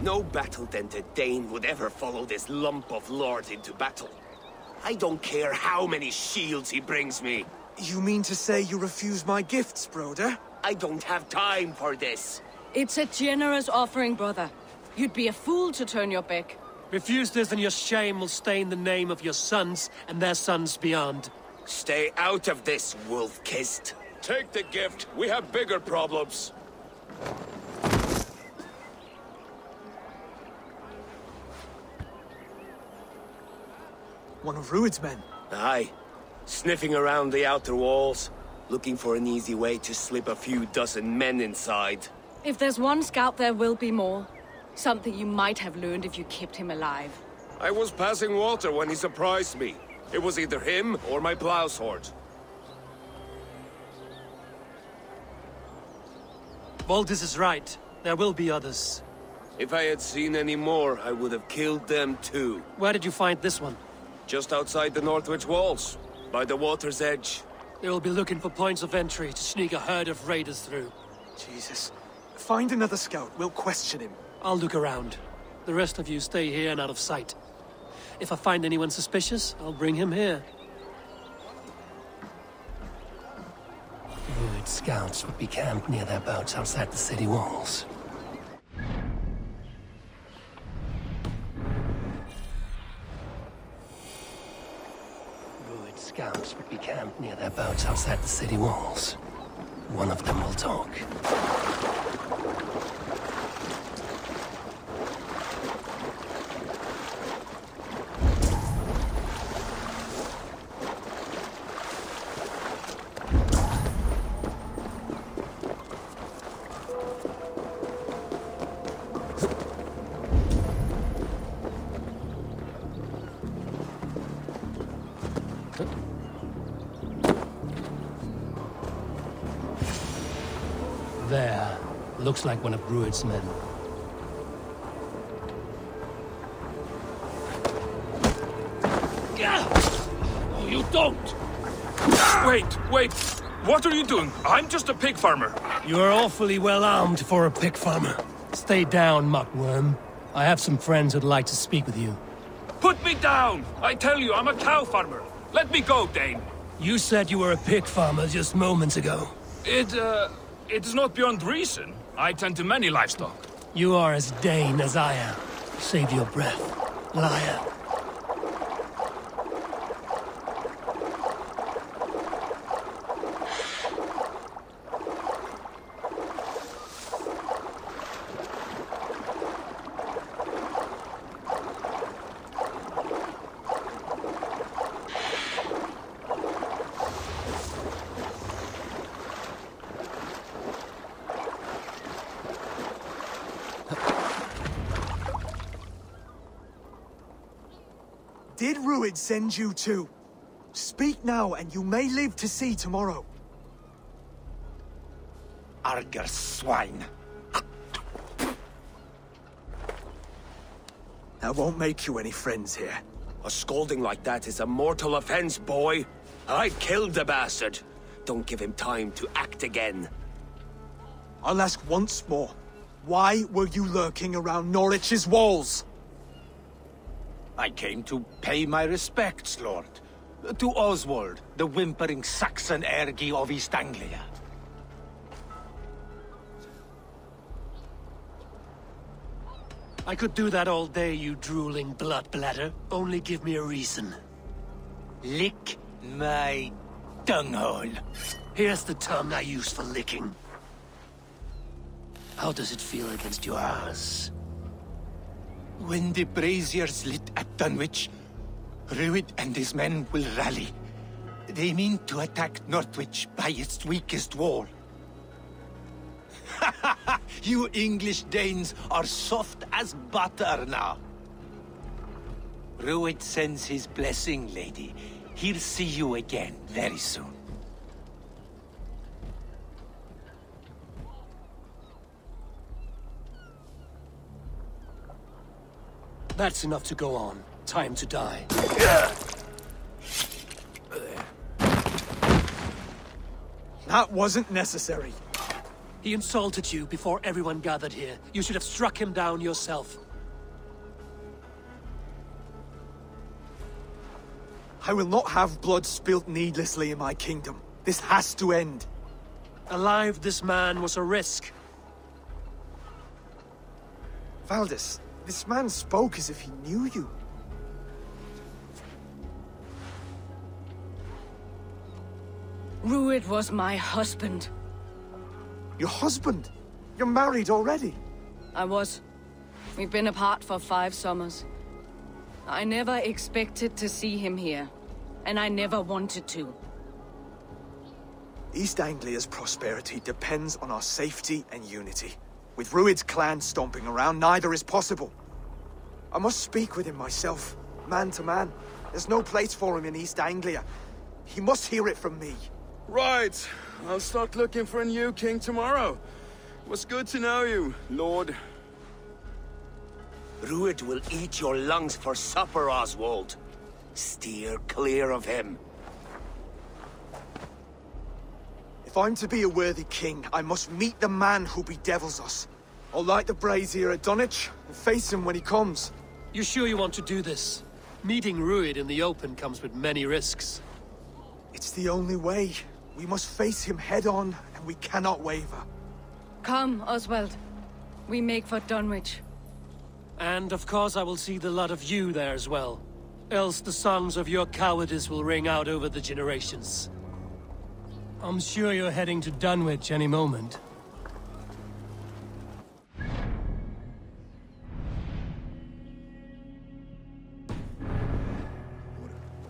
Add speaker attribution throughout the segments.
Speaker 1: No battle-dented Dane would ever follow this lump of lord into battle. I don't care how many shields he brings me.
Speaker 2: You mean to say you refuse my gifts, brother?
Speaker 1: I don't have time for this.
Speaker 3: It's a generous offering, brother. You'd be a fool to turn your back.
Speaker 4: Refuse this and your shame will stain the name of your sons and their sons beyond.
Speaker 1: Stay out of this, wolf-kissed.
Speaker 5: Take the gift. We have bigger problems.
Speaker 2: One of Rued's men.
Speaker 1: Aye. Sniffing around the outer walls, looking for an easy way to slip a few dozen men inside.
Speaker 3: If there's one scout, there will be more. Something you might have learned if you kept him alive.
Speaker 5: I was passing water when he surprised me. It was either him or my plow sword.
Speaker 4: Valdis is right. There will be others.
Speaker 1: If I had seen any more, I would have killed them too.
Speaker 4: Where did you find this one?
Speaker 1: Just outside the Northwich walls, by the water's edge.
Speaker 4: They will be looking for points of entry to sneak a herd of raiders through.
Speaker 2: Jesus. Find another scout. We'll question him.
Speaker 4: I'll look around. The rest of you stay here and out of sight. If I find anyone suspicious, I'll bring him here.
Speaker 6: Rued scouts would be camped near their boats outside the city walls. Rued scouts would be camped near their boats outside the city walls. One of them will talk. There. Looks like one of Rued's men.
Speaker 5: Oh, you don't! Wait! What are you doing? I'm just a pig farmer.
Speaker 6: You are awfully well armed for a pig farmer. Stay down, muckworm. I have some friends who'd like to speak with you.
Speaker 5: Put me down! I tell you, I'm a cow farmer. Let me go, Dane.
Speaker 6: You said you were a pig farmer just moments ago.
Speaker 5: It is not beyond reason. I tend to many livestock.
Speaker 6: You are as Dane as I am. Save your breath, liar.
Speaker 2: Did Rued send you too? Speak now, and you may live to see tomorrow.
Speaker 7: Arger swine.
Speaker 2: That won't make you any friends here.
Speaker 1: A scolding like that is a mortal offense, boy. I killed the bastard. Don't give him time to act again.
Speaker 2: I'll ask once more. Why were you lurking around Norwich's walls?
Speaker 7: I came to pay my respects, Lord. To Oswald, the whimpering Saxon ergi of East Anglia.
Speaker 4: I could do that all day, you drooling blood bladder. Only give me a reason.
Speaker 7: Lick my dunghole.
Speaker 4: Here's the tongue I use for licking. How does it feel against your ass?
Speaker 7: When the Braziers lit at Dunwich, Rued and his men will rally. They mean to attack Northwich by its weakest wall. You English Danes are soft as butter now. Rued sends his blessing, lady. He'll see you again very soon.
Speaker 4: That's enough to go on. Time to die.
Speaker 2: That wasn't necessary.
Speaker 4: He insulted you before everyone gathered here. You should have struck him down yourself.
Speaker 2: I will not have blood spilt needlessly in my kingdom. This has to end.
Speaker 4: Alive, this man was a risk.
Speaker 2: Valdis, this man spoke as if he knew you.
Speaker 3: Rued was my husband.
Speaker 2: Your husband? You're married already?
Speaker 3: I was. We've been apart for 5 summers. I never expected to see him here, and I never wanted to.
Speaker 2: East Anglia's prosperity depends on our safety and unity. With Rued's clan stomping around, neither is possible. I must speak with him myself, man to man. There's no place for him in East Anglia. He must hear it from me.
Speaker 8: Right. I'll start looking for a new king tomorrow. It was good to know you, Lord.
Speaker 1: Rued will eat your lungs for supper, Oswald. Steer clear of him.
Speaker 2: If I'm to be a worthy king, I must meet the man who bedevils us. I'll light the brazier at Dunwich and face him when he comes.
Speaker 4: You sure you want to do this? Meeting Rued in the open comes with many risks.
Speaker 2: It's the only way. We must face him head-on, and we cannot waver.
Speaker 3: Come, Oswald. We make for Dunwich.
Speaker 4: And of course I will see the lot of you there as well. Else the songs of your cowardice will ring out over the generations.
Speaker 6: I'm sure you're heading to Dunwich any moment.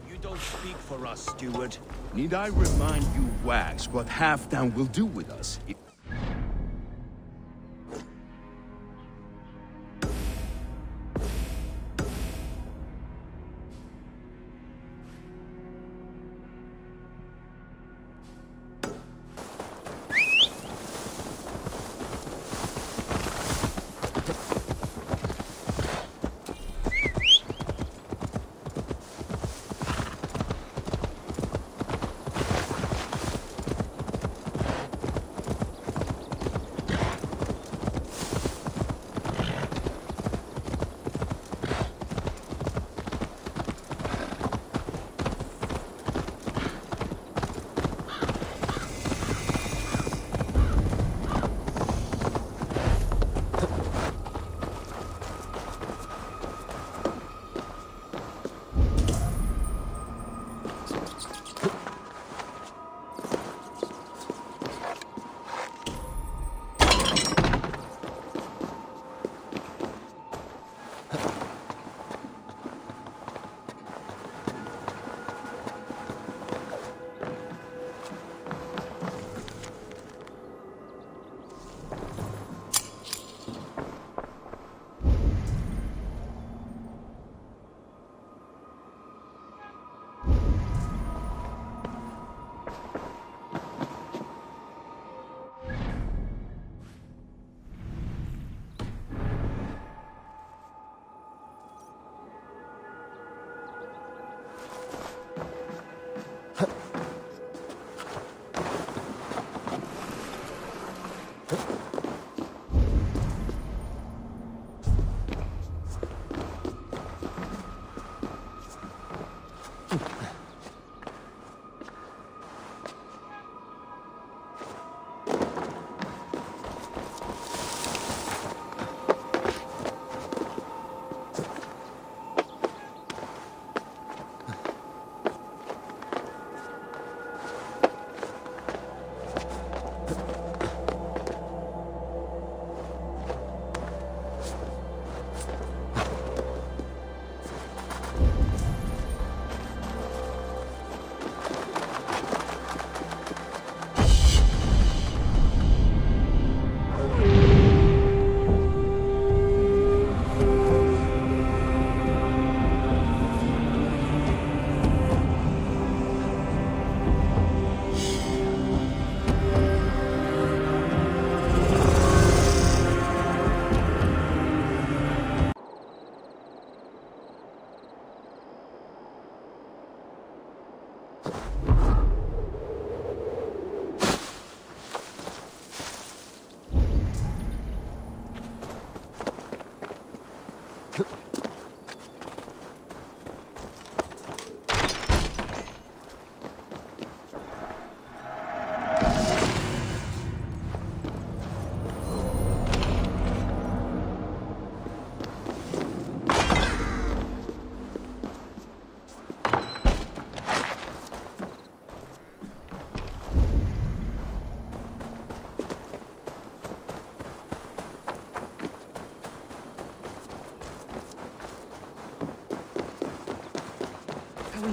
Speaker 1: You don't speak for us, steward.
Speaker 9: Need I remind you, Wags, what Halfdan will do with us?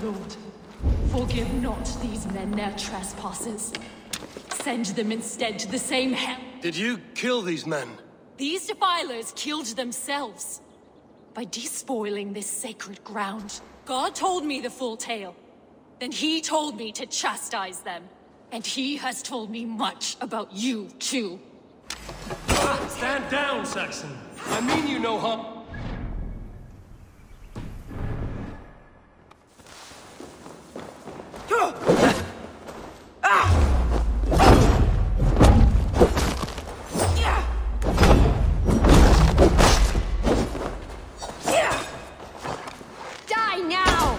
Speaker 10: lord. Forgive not these men their trespasses. Send them instead to the same hell.
Speaker 6: Did you kill these men?
Speaker 10: These defilers killed themselves. By despoiling this sacred ground. God told me the full tale. Then he told me to chastise them. And he has told me much about you, too.
Speaker 6: Stand down, Saxon. I mean you no harm.
Speaker 10: Die now!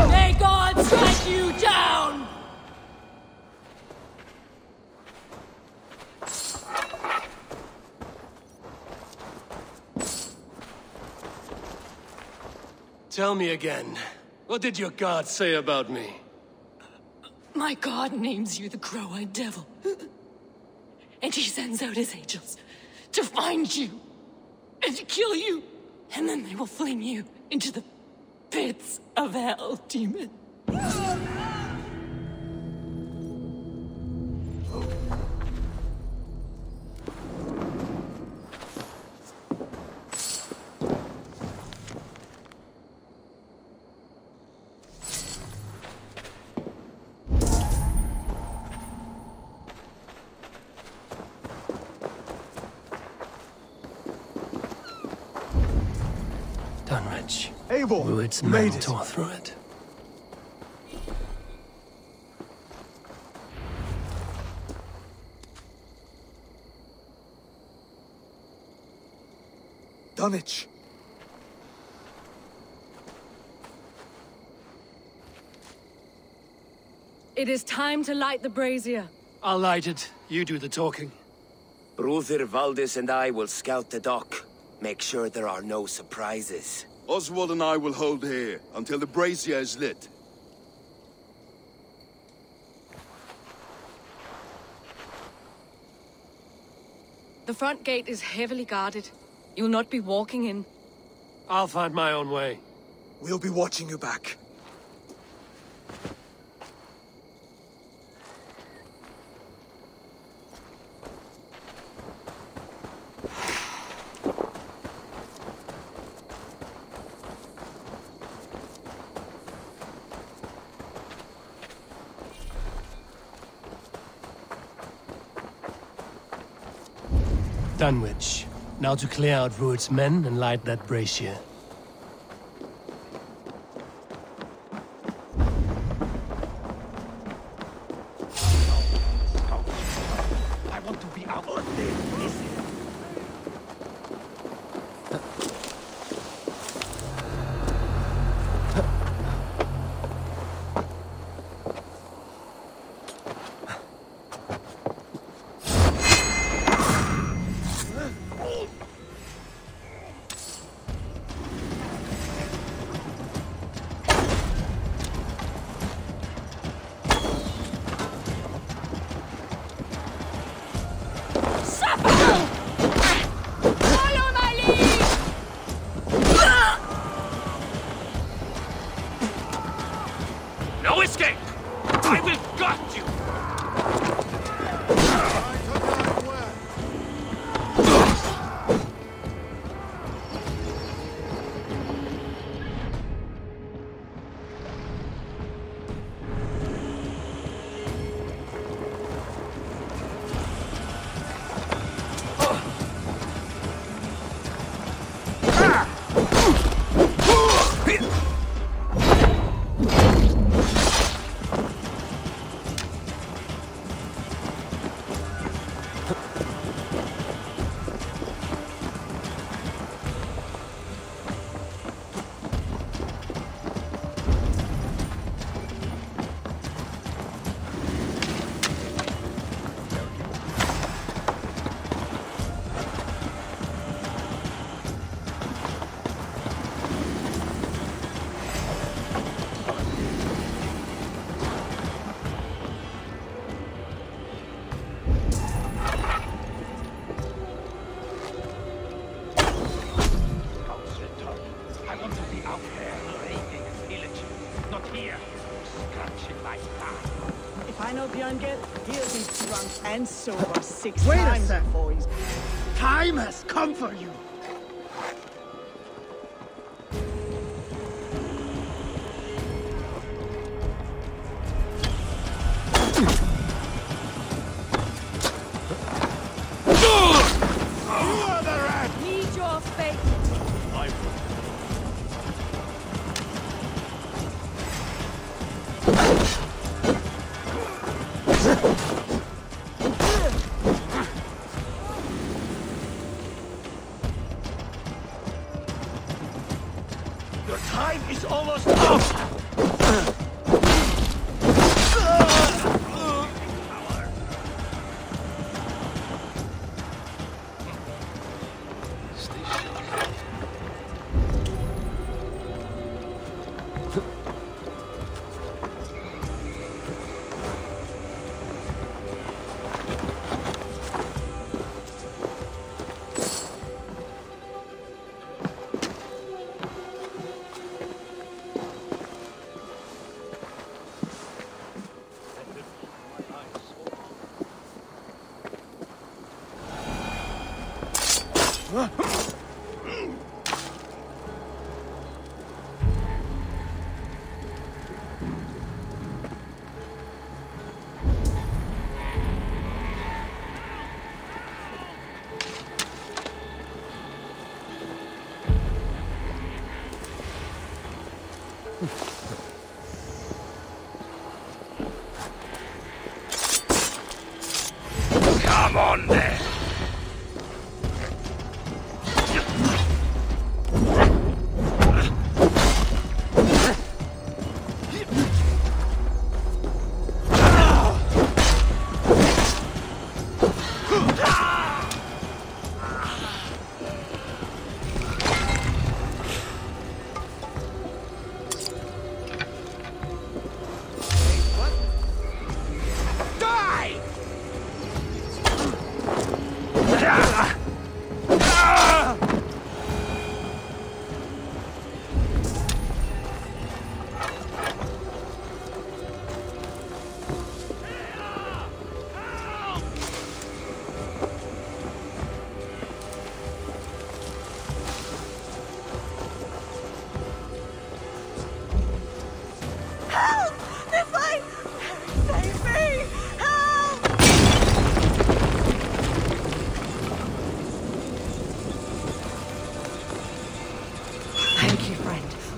Speaker 10: May God strike you down!
Speaker 6: Tell me again. What did your god say about me?
Speaker 10: My God names you the Crow-Eyed Devil. And he sends out his angels to find you and to kill you. And then they will fling you into the pits of hell, demon.
Speaker 6: Dunwich.
Speaker 2: Abel,
Speaker 6: Rued's
Speaker 2: you
Speaker 6: men
Speaker 2: made it.
Speaker 6: tore through it.
Speaker 2: Dunwich.
Speaker 3: It is time to light the brazier.
Speaker 6: I'll light it. You do the talking.
Speaker 1: Brother Valdis and I will scout the dock. Make sure there are no surprises.
Speaker 9: Oswald and I will hold here until the brazier is lit.
Speaker 3: The front gate is heavily guarded. You'll not be walking in.
Speaker 6: I'll find my own way.
Speaker 2: We'll be watching you back.
Speaker 6: Dunwich. Now to clear out Rued's men and light that brazier.
Speaker 7: I want to be out of this.
Speaker 5: No escape! I will gut you!
Speaker 11: If I know Björngit, he'll be drunk and sober 6
Speaker 12: Wait a
Speaker 11: times
Speaker 12: sec.
Speaker 11: before he's...
Speaker 12: Time has come for you.
Speaker 3: Need your fate.
Speaker 1: Your time is almost up! Come on then!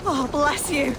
Speaker 3: Oh, bless you.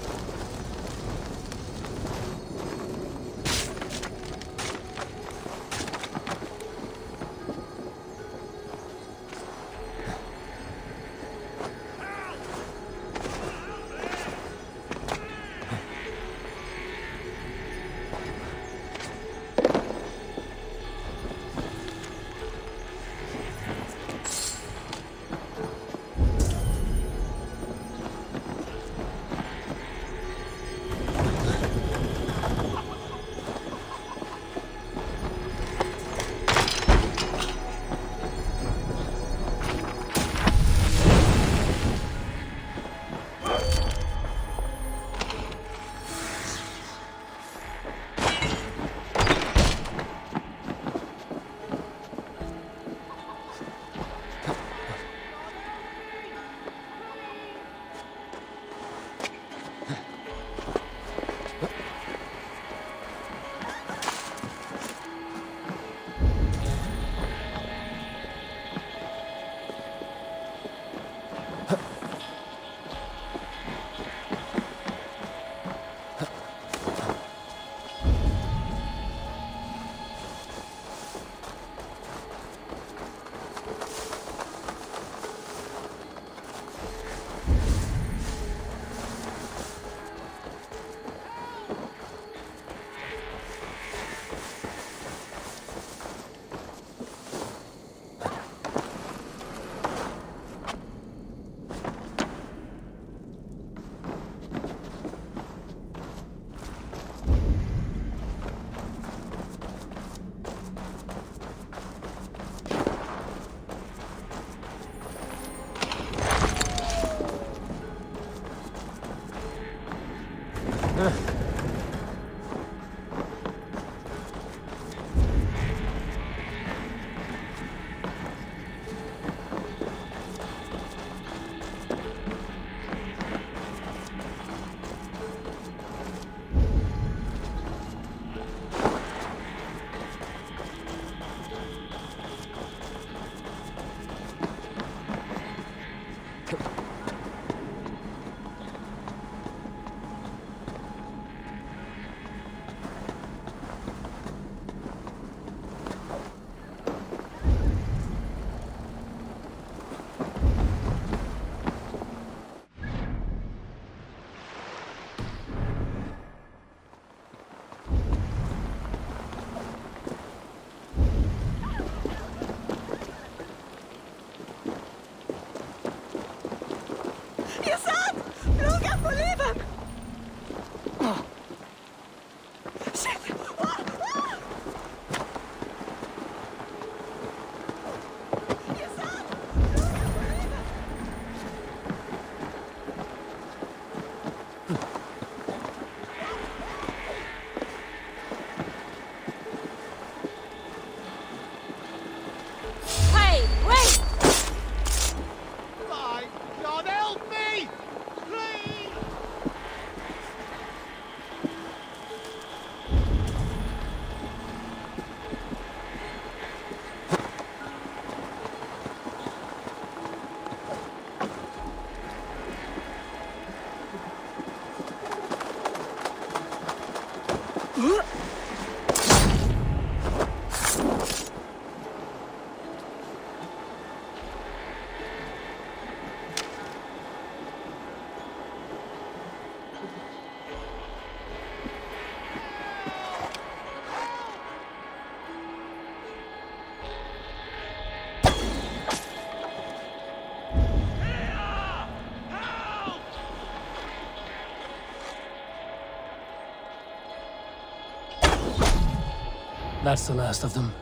Speaker 6: That's the last of them.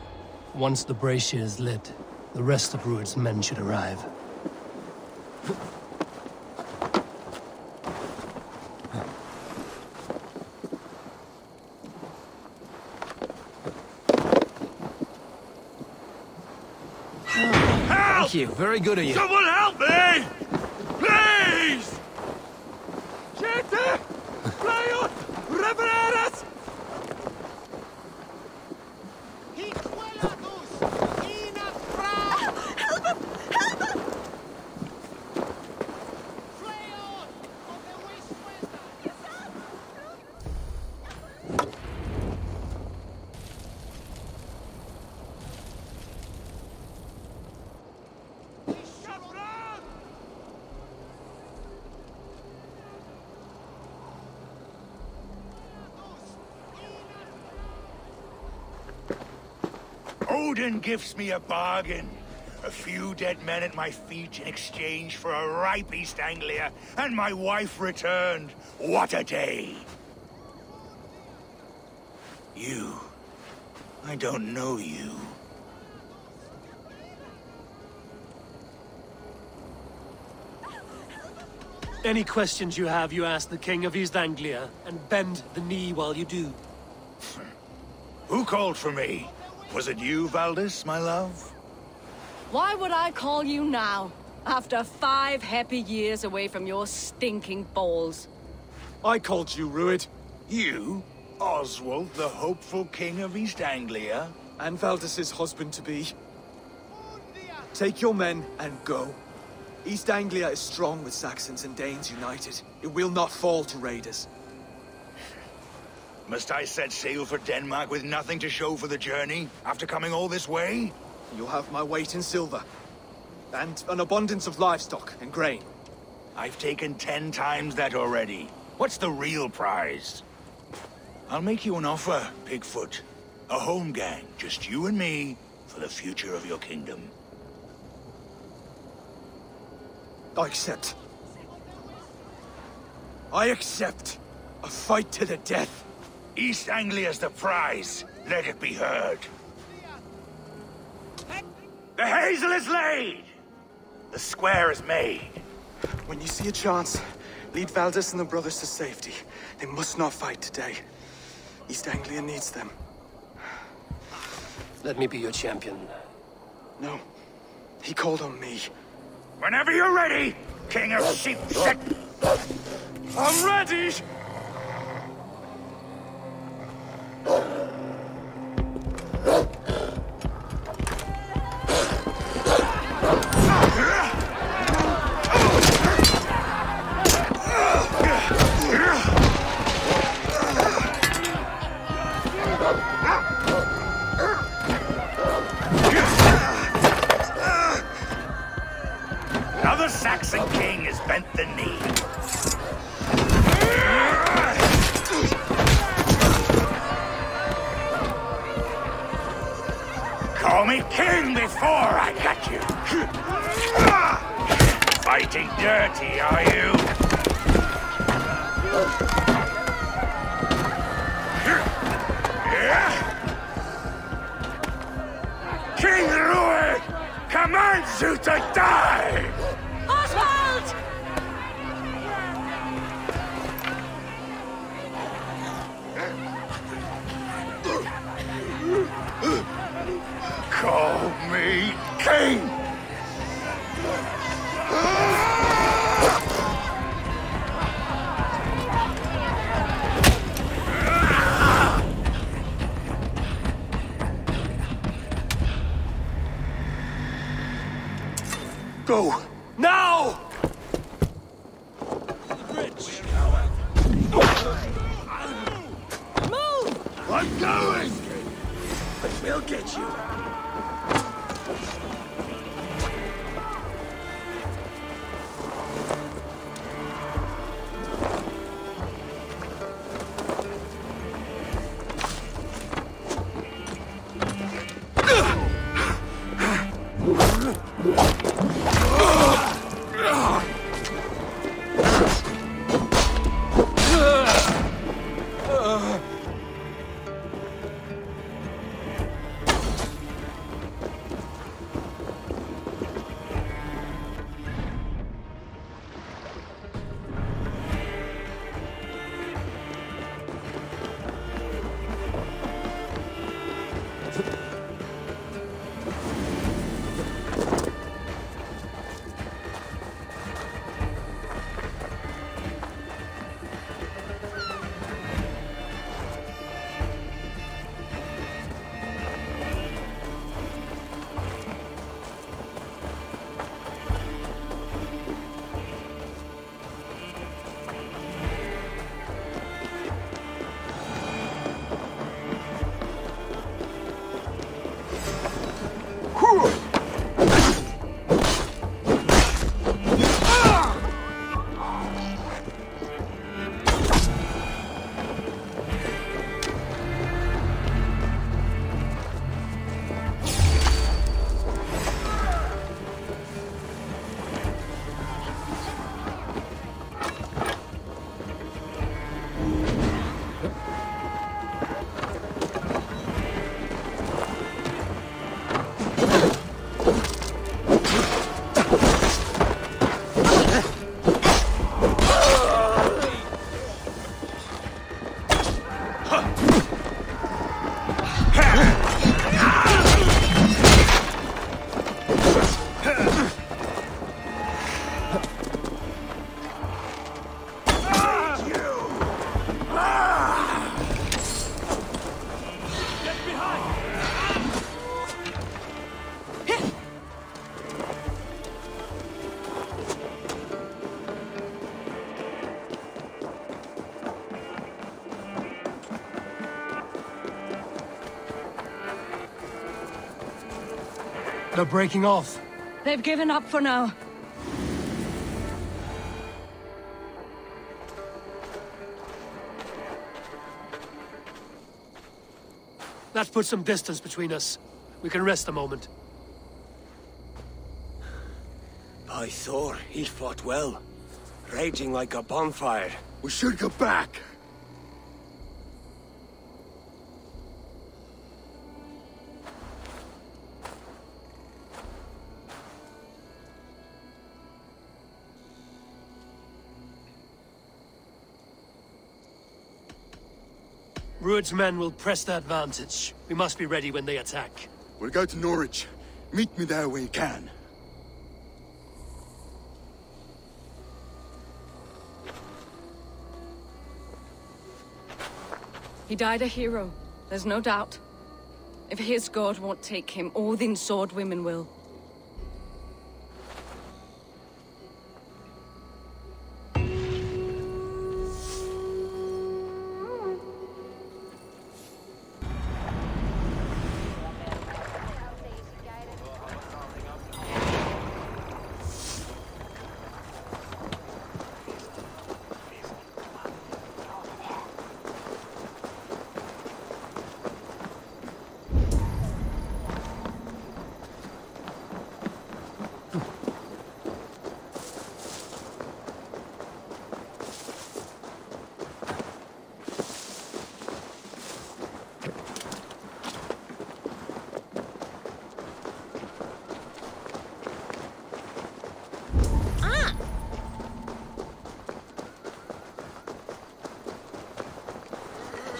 Speaker 6: Once the Brazier is lit, the rest of Rued's men should arrive.
Speaker 9: Thank you. Very good of you.
Speaker 5: Someone help me! Please!
Speaker 2: Siete! Flyot! Revereras!
Speaker 11: Help him! Help him!
Speaker 13: Odin gives me a bargain. A few dead men at my feet in exchange for a ripe East Anglia, and my wife returned. What a day! You. I don't know you.
Speaker 4: Any questions you have, you ask the King of East Anglia, and bend the knee while you do.
Speaker 13: Who called for me? Was it you, Valdis, my love?
Speaker 3: Why would I call you now, after 5 happy years away from your stinking balls?
Speaker 2: I called you, Rued.
Speaker 13: You? Oswald, the hopeful king of East Anglia?
Speaker 2: And Valdis's husband-to-be. Take your men and go. East Anglia is strong with Saxons and Danes united. It will not fall to raiders.
Speaker 13: Must I set sail for Denmark with nothing to show for the journey, after coming all this way?
Speaker 2: You'll have my weight in silver. And an abundance of livestock and grain.
Speaker 13: I've taken 10 times that already. What's the real prize? I'll make you an offer, Pigfoot. A home gang, just you and me, for the future of your kingdom.
Speaker 2: I accept. I accept. A fight to the death.
Speaker 13: East Anglia's the prize. Let it be heard. The hazel is laid! The square is made.
Speaker 2: When you see a chance, lead Valdis and the brothers to safety. They must not fight today. East Anglia needs them.
Speaker 6: Let me be your champion.
Speaker 2: No. He called on me.
Speaker 13: Whenever you're ready, King of Sheep.
Speaker 2: I'm ready!
Speaker 13: Another Saxon king has bent the knee. Call me king before I got you. Fighting dirty, are you? King Rued commands you to die!
Speaker 3: Oswald!
Speaker 13: Call me king!
Speaker 2: Go! Now!
Speaker 3: Move!
Speaker 13: I'm going! But we'll get you.
Speaker 6: They're breaking off.
Speaker 3: They've given up for now.
Speaker 4: That puts some distance between us. We can rest a moment.
Speaker 1: By Thor, he fought well. Raging like a bonfire.
Speaker 9: We should go back.
Speaker 4: Rued's men will press the advantage. We must be ready when they attack.
Speaker 9: We'll go to Norwich. Meet me there when you can.
Speaker 3: He died a hero, there's no doubt. If his god won't take him, Odin's sword women will.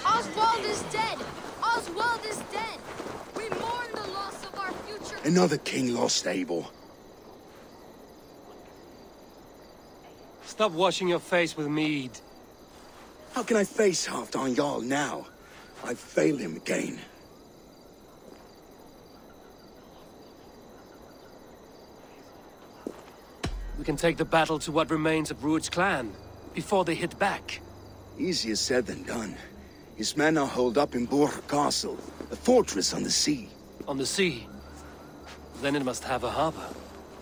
Speaker 14: Oswald is dead! Oswald is dead! We mourn the loss of our future...
Speaker 9: Another king lost, Abel.
Speaker 4: Stop washing your face with mead.
Speaker 9: How can I face Halfdan Jarl now? I've failed him again.
Speaker 4: We can take the battle to what remains of Rued's clan, before they hit back.
Speaker 9: Easier said than done. His men are holed up in Borg Castle, a fortress on the sea.
Speaker 4: On the sea? Then it must have a harbor.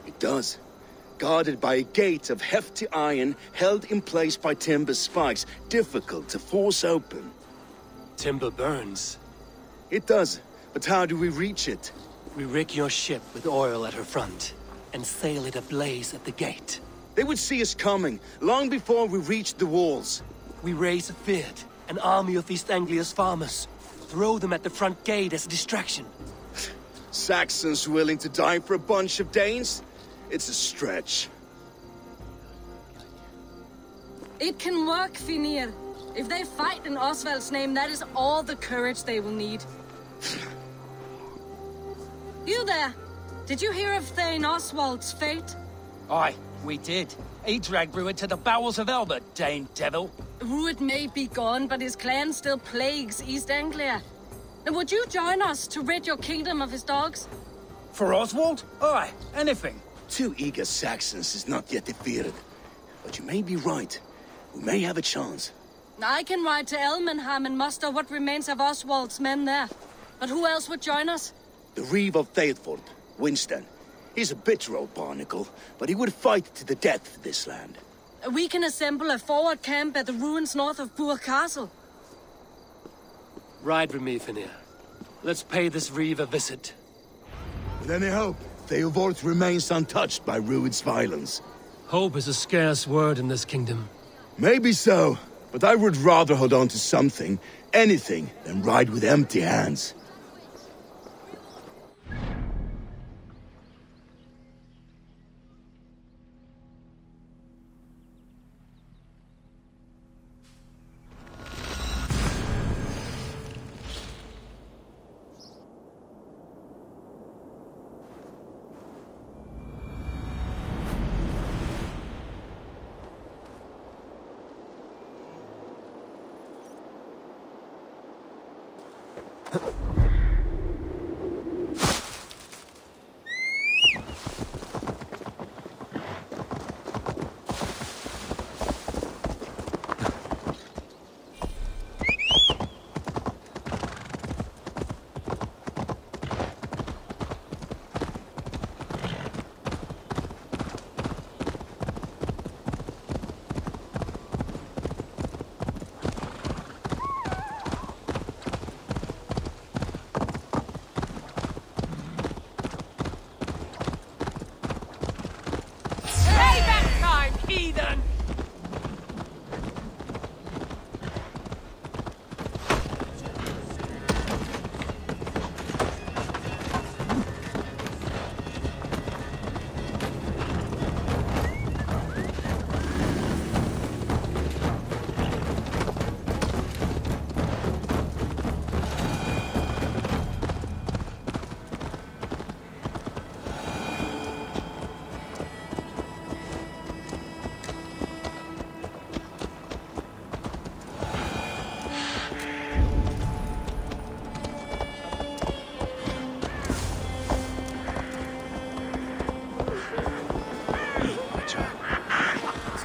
Speaker 9: It does. Guarded by a gate of hefty iron, held in place by timber spikes, difficult to force open.
Speaker 4: Timber burns.
Speaker 9: It does, but how do we reach it?
Speaker 4: We rig your ship with oil at her front, and sail it ablaze at the gate.
Speaker 9: They would see us coming, long before we reached the walls.
Speaker 4: We raise a Fyrd, an army of East Anglia's farmers. Throw them at the front gate as a distraction.
Speaker 9: Saxons willing to die for a bunch of Danes? It's a stretch.
Speaker 3: It can work, Finir. If they fight in Oswald's name, that is all the courage they will need. You there! Did you hear of Thane Oswald's fate?
Speaker 15: Aye, we did. He dragged Rued to the bowels of Elba, Dane devil.
Speaker 3: Rued may be gone, but his clan still plagues East Anglia. And would you join us to rid your kingdom of his dogs?
Speaker 15: For Oswald? Aye, anything.
Speaker 9: 2 eager Saxons is not yet defeated. But you may be right. We may have a chance.
Speaker 3: I can ride to Elmenham and muster what remains of Oswald's men there. But who else would join us?
Speaker 9: The Reeve of Thetford, Winston. He's a bitter old barnacle, but he would fight to the death for this land.
Speaker 3: We can assemble a forward camp at the ruins north of Burg Castle.
Speaker 4: Ride with me, Finir. Let's pay this Reeve a visit.
Speaker 9: With any hope, Theodort remains untouched by Rued's violence.
Speaker 6: Hope is a scarce word in this kingdom.
Speaker 9: Maybe so, but I would rather hold on to something, anything, than ride with empty hands.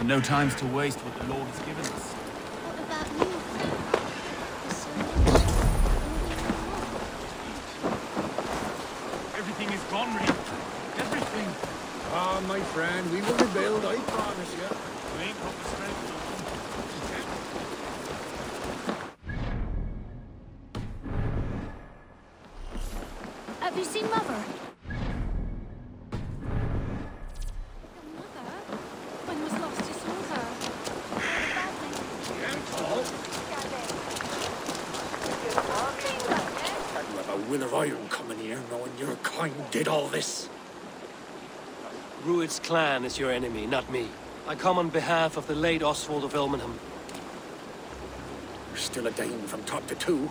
Speaker 16: And no time's to waste what the Lord has given us.
Speaker 14: What about you? There's so much.
Speaker 13: Everything is gone, Reed. Everything. Ah, my friend, we will rebuild, I promise you. We ain't got the strength to.
Speaker 14: Have you seen Mother? When was last you saw her?
Speaker 13: You have a will of iron coming here, knowing your kind did all this.
Speaker 4: Rued's clan is your enemy, not me. I come on behalf of the late Oswald of Ilmenham.
Speaker 13: You're still a Dane from top to two.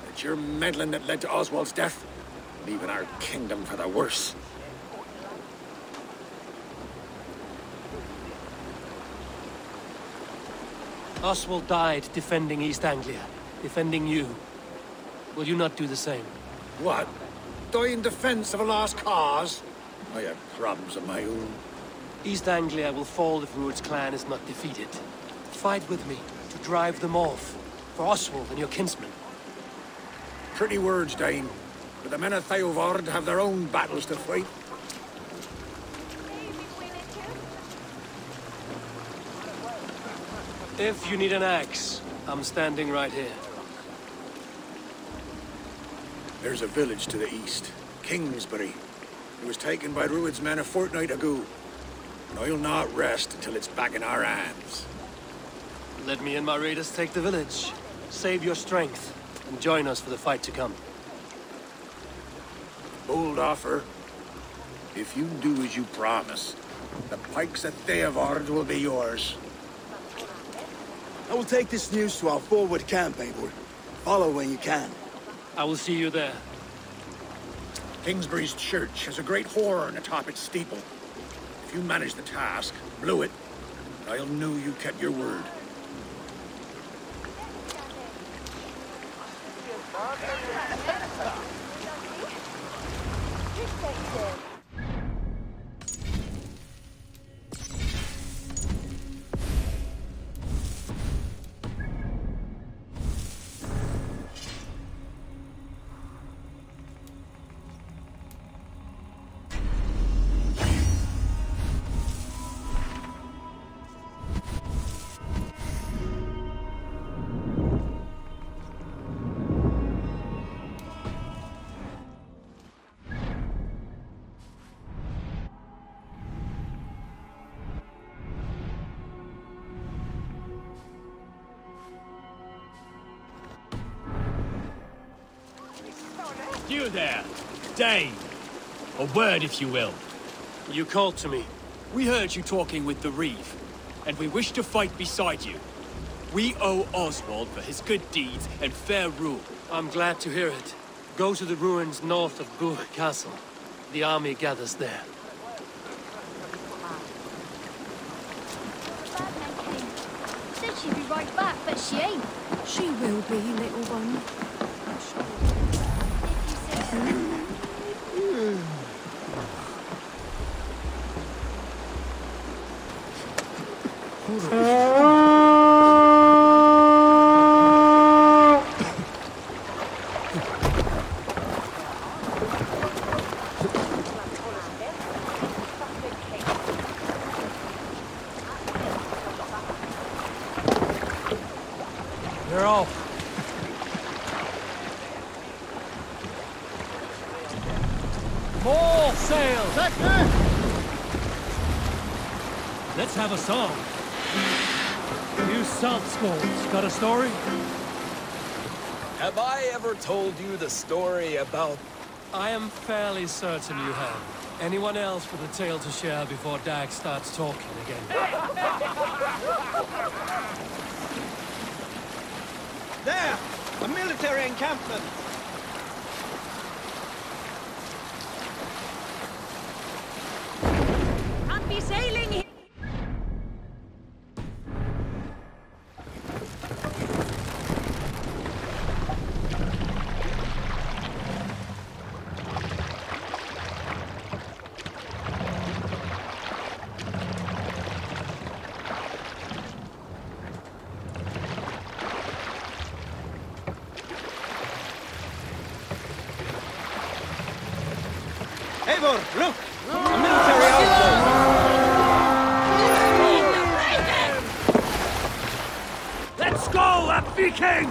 Speaker 13: It's your meddling that led to Oswald's death, leaving our kingdom for the worse.
Speaker 4: Oswald died defending East Anglia, defending you. Will you not do the same?
Speaker 13: What? Die in defense of a lost cause? I have problems of my own.
Speaker 4: East Anglia will fall if Rued's clan is not defeated. Fight with me to drive them off, for Oswald and your kinsmen.
Speaker 13: Pretty words, Dane. But the men of Theovard have their own battles to fight.
Speaker 4: If you need an axe, I'm standing right here.
Speaker 13: There's a village to the east, Kingsbury. It was taken by Rued's men a fortnight ago. And I'll not rest until it's back in our hands.
Speaker 4: Let me and my raiders take the village. Save your strength, and join us for the fight to come.
Speaker 13: Bold offer. If you do as you promise, the pikes at Theovard will be yours.
Speaker 9: I will take this news to our forward camp, Eivor. Follow when you can.
Speaker 4: I will see you there.
Speaker 13: Kingsbury's church has a great horn atop its steeple. If you manage the task, blew it, I'll know you kept your word.
Speaker 17: You there, Dane. A word, if you will.
Speaker 4: You called to me.
Speaker 17: We heard you talking with the Reeve, and we wish to fight beside you. We owe Oswald for his good deeds and fair rule.
Speaker 4: I'm glad to hear it. Go to the ruins north of Buch Castle. The army gathers there.
Speaker 14: Said she'd be right back, but she ain't.
Speaker 3: She will be, little one.
Speaker 4: They're off.
Speaker 6: More sail! Let's have a song. You saltskulls, got a story?
Speaker 18: Have I ever told you the story about...
Speaker 4: I am fairly certain you have. Anyone else with a tale to share before Dag starts talking again?
Speaker 12: There! A military encampment!
Speaker 3: Can't be sailing here!
Speaker 12: Eivor, look! A military outpost!
Speaker 4: Let's go, a Viking!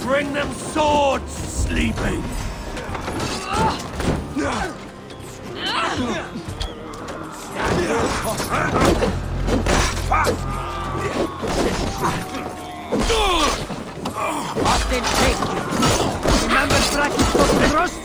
Speaker 4: Bring them swords, sleeping!
Speaker 11: Austin, take you! Remember practice of the rust?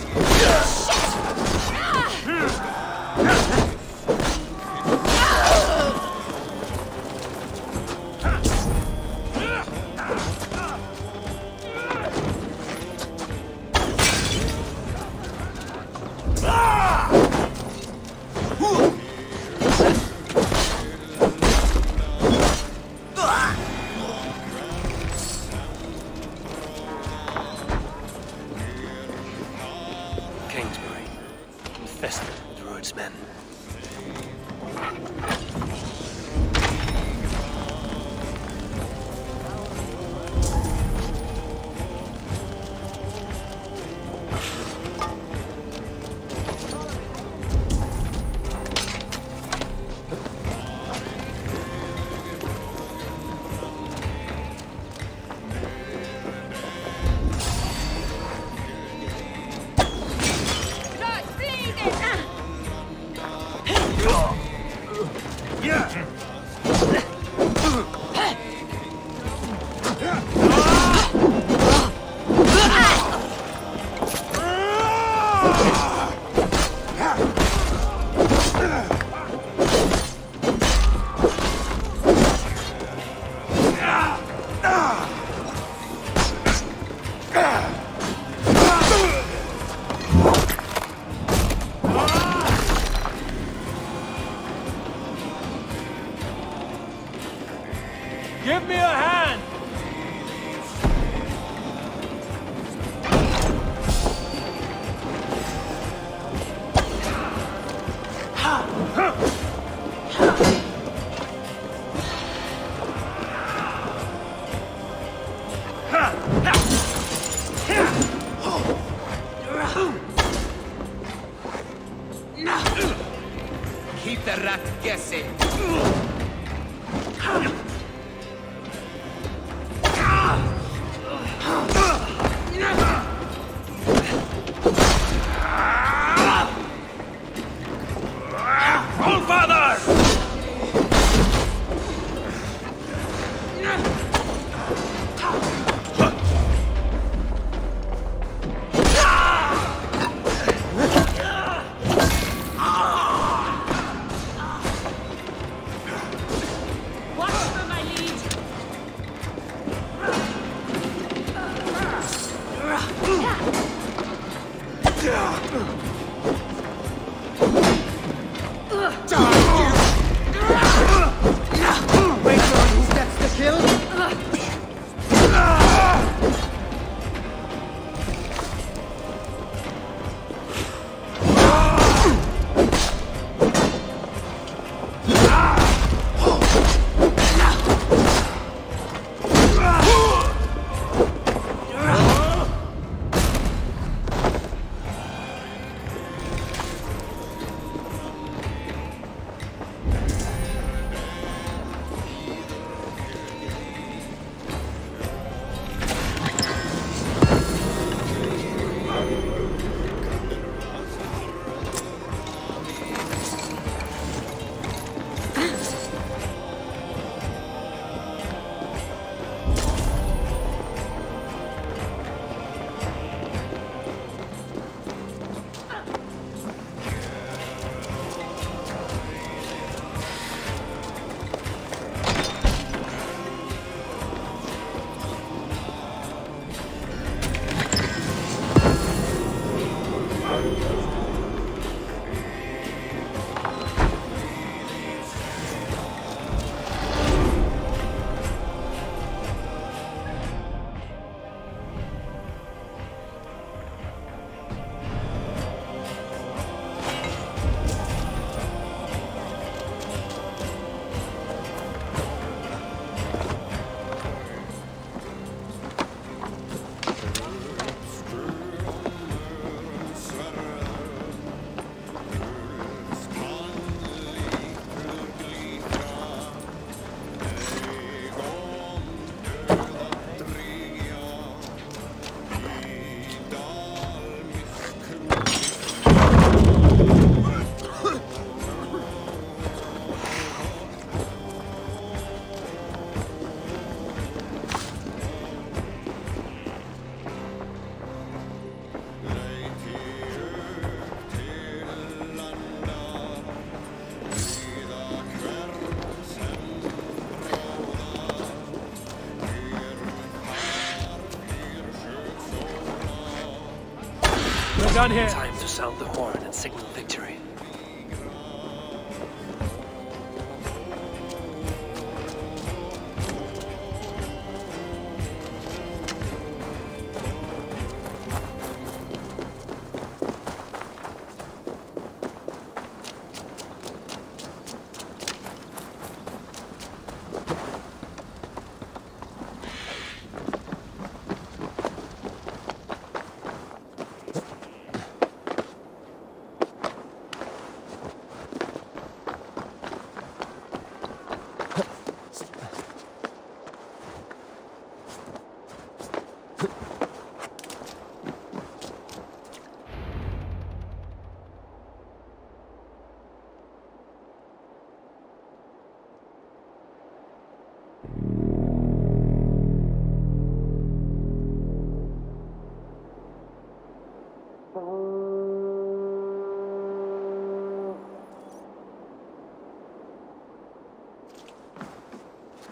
Speaker 6: We're done here.
Speaker 4: Time to sound the horn and signal victory.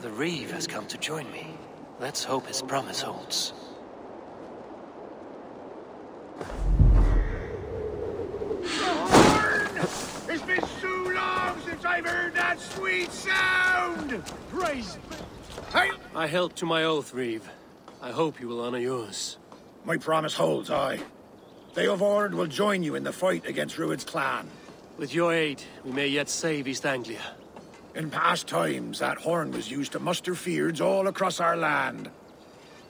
Speaker 4: The Reeve has come to join me. Let's hope his promise holds.
Speaker 13: It's been so long since I've heard that sweet sound!
Speaker 6: Praise!
Speaker 13: Hey!
Speaker 4: I held to my oath, Reeve. I hope you will honor yours.
Speaker 13: My promise holds, aye. Theodord will join you in the fight against Rued's clan.
Speaker 4: With your aid, we may yet save East Anglia.
Speaker 13: In past times, that horn was used to muster fyrds all across our land.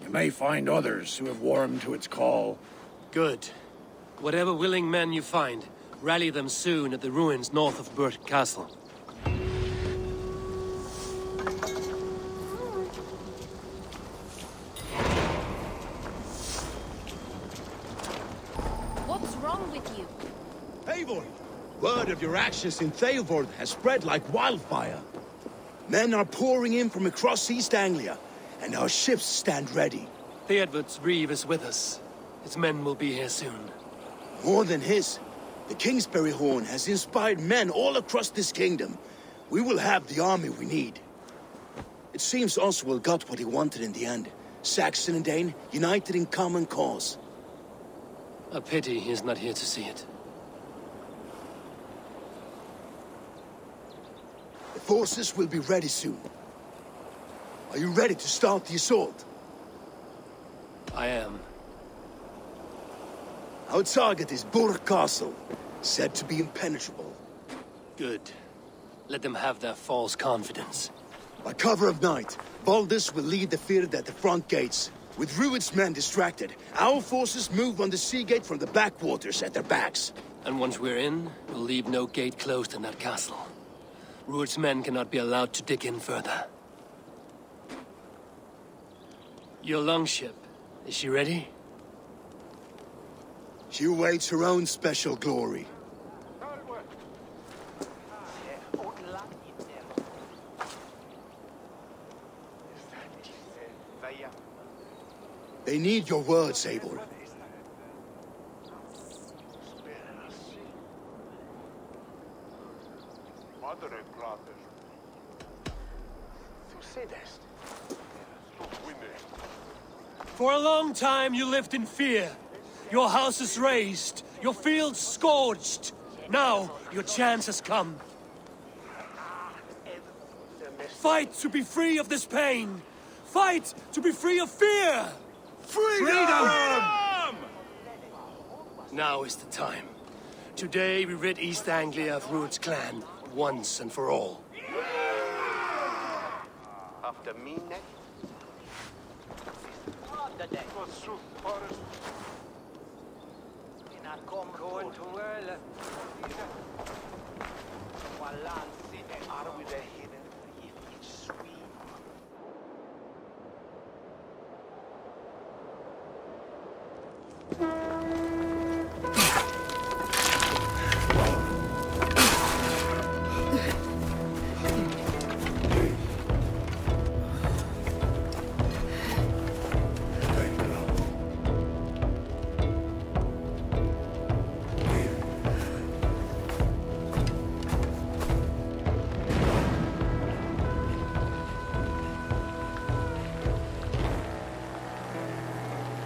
Speaker 13: You may find others who have warmed to its call.
Speaker 4: Good. Whatever willing men you find, rally them soon at the ruins north of Burt Castle.
Speaker 14: What's wrong with you?
Speaker 9: Eivor! Word of your actions in Theodord has spread like wildfire. Men are pouring in from across East Anglia, and our ships stand ready.
Speaker 4: Theodord's Reeve is with us. His men will be here soon.
Speaker 9: More than his. The Kingsbury Horn has inspired men all across this kingdom. We will have the army we need. It seems Oswald got what he wanted in the end. Saxon and Dane united in common cause.
Speaker 4: A pity he is not here to see it.
Speaker 9: The forces will be ready soon. Are you ready to start the assault?
Speaker 4: I am.
Speaker 9: Our target is Burt Castle, said to be impenetrable.
Speaker 4: Good. Let them have their false confidence.
Speaker 9: By cover of night, Baldus will lead the Fyrd at the front gates. With Rued's men distracted, our forces move on the sea gate from the backwaters at their backs.
Speaker 4: And once we're in, we'll leave no gate closed in that castle. Rued's men cannot be allowed to dig in further. Your longship, is she ready?
Speaker 9: She awaits her own special glory. They need your words, Eivor.
Speaker 6: For a long time you lived in fear. Your houses razed, your fields scorched. Now, your chance has come. Fight to be free of this pain. Fight to be free of fear.
Speaker 13: Freedom!
Speaker 4: Now is the time. Today we rid East Anglia of Rued's clan, once and for all.
Speaker 1: After me next.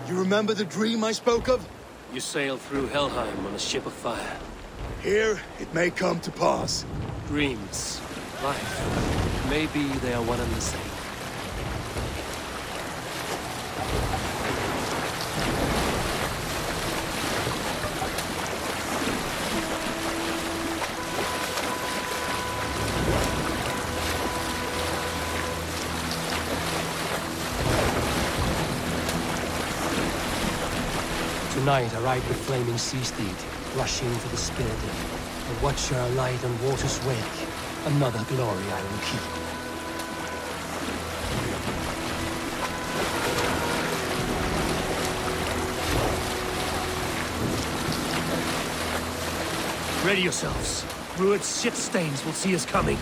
Speaker 9: You remember the dream I spoke of?
Speaker 4: You sail through Helheim on a ship of fire.
Speaker 9: Here, it may come to pass.
Speaker 4: Dreams, life, maybe they are one and the same.
Speaker 6: Tonight I ride the flaming sea steed, rushing for the spirit end. A watcher alight on water's wake. Another glory I will keep. Ready yourselves. Rued's shit stains will see us coming.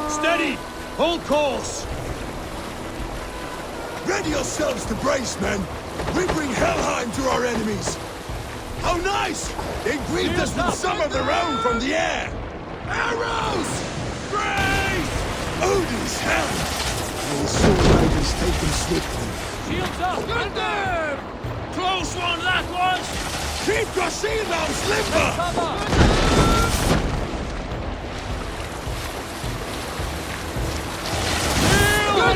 Speaker 9: Steady!
Speaker 6: Hold course!
Speaker 9: Ready yourselves to brace, men! We bring Helheim to our enemies! How nice! They greet us with some of their own from the air! Arrows! Brace! Odin's hell! We'll soon riders take them swiftly.
Speaker 5: Shields up! Get them! Close one, last one!
Speaker 9: Keep your shield arms limber!
Speaker 5: Cover!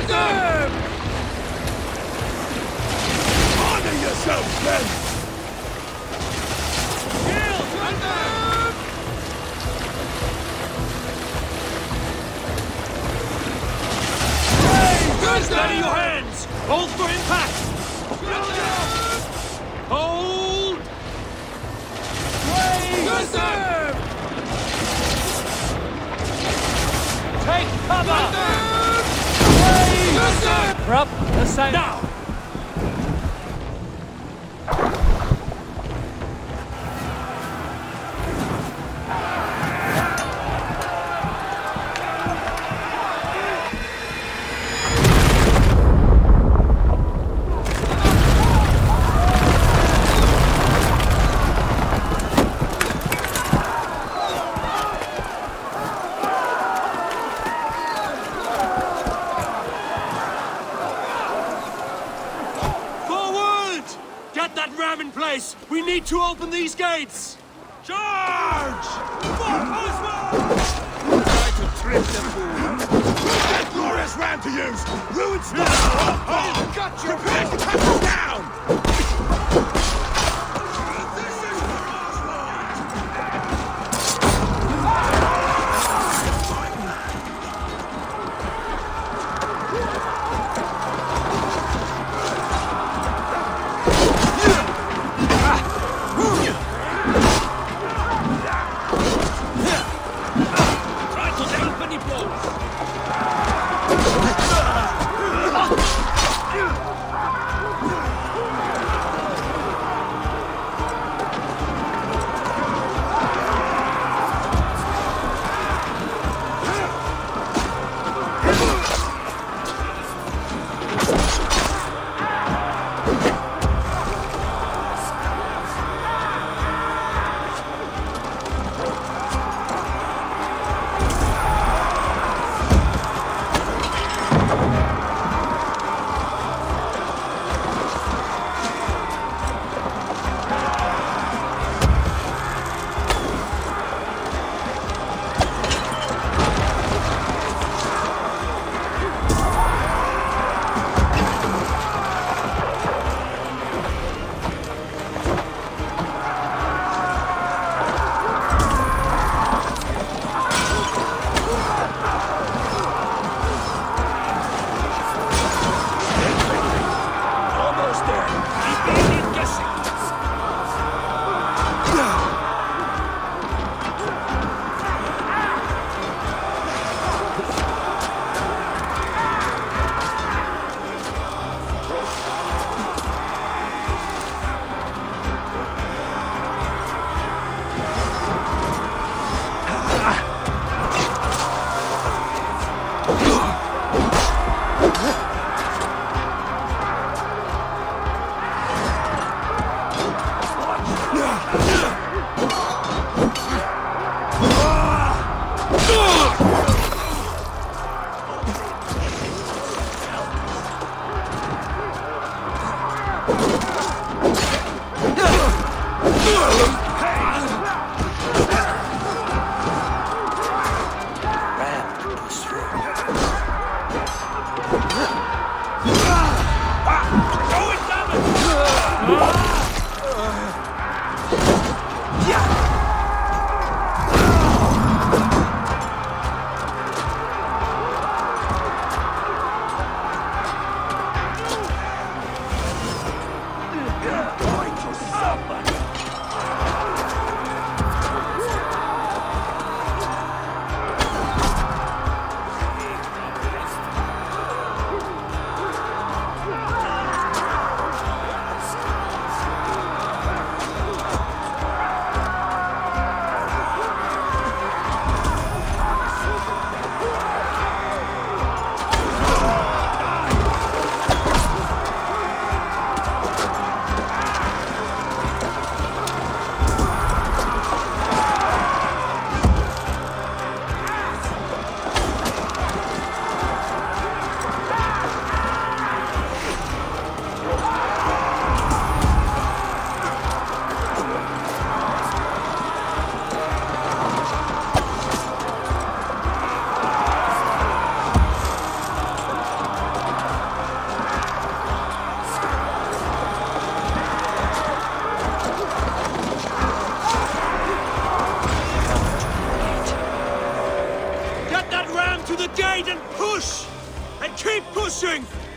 Speaker 9: Them! Honor yourselves, men!
Speaker 5: Shield! Get them!
Speaker 6: Hey! Steady your hands! Hold for impact! Hold!
Speaker 5: Get them!
Speaker 6: Take cover! Prop the same. Now! We need to open these gates!
Speaker 5: Charge! Try to trick the fool.
Speaker 9: That glorious ram to use! Ruined stuff! Got you! Prepare to cut us down!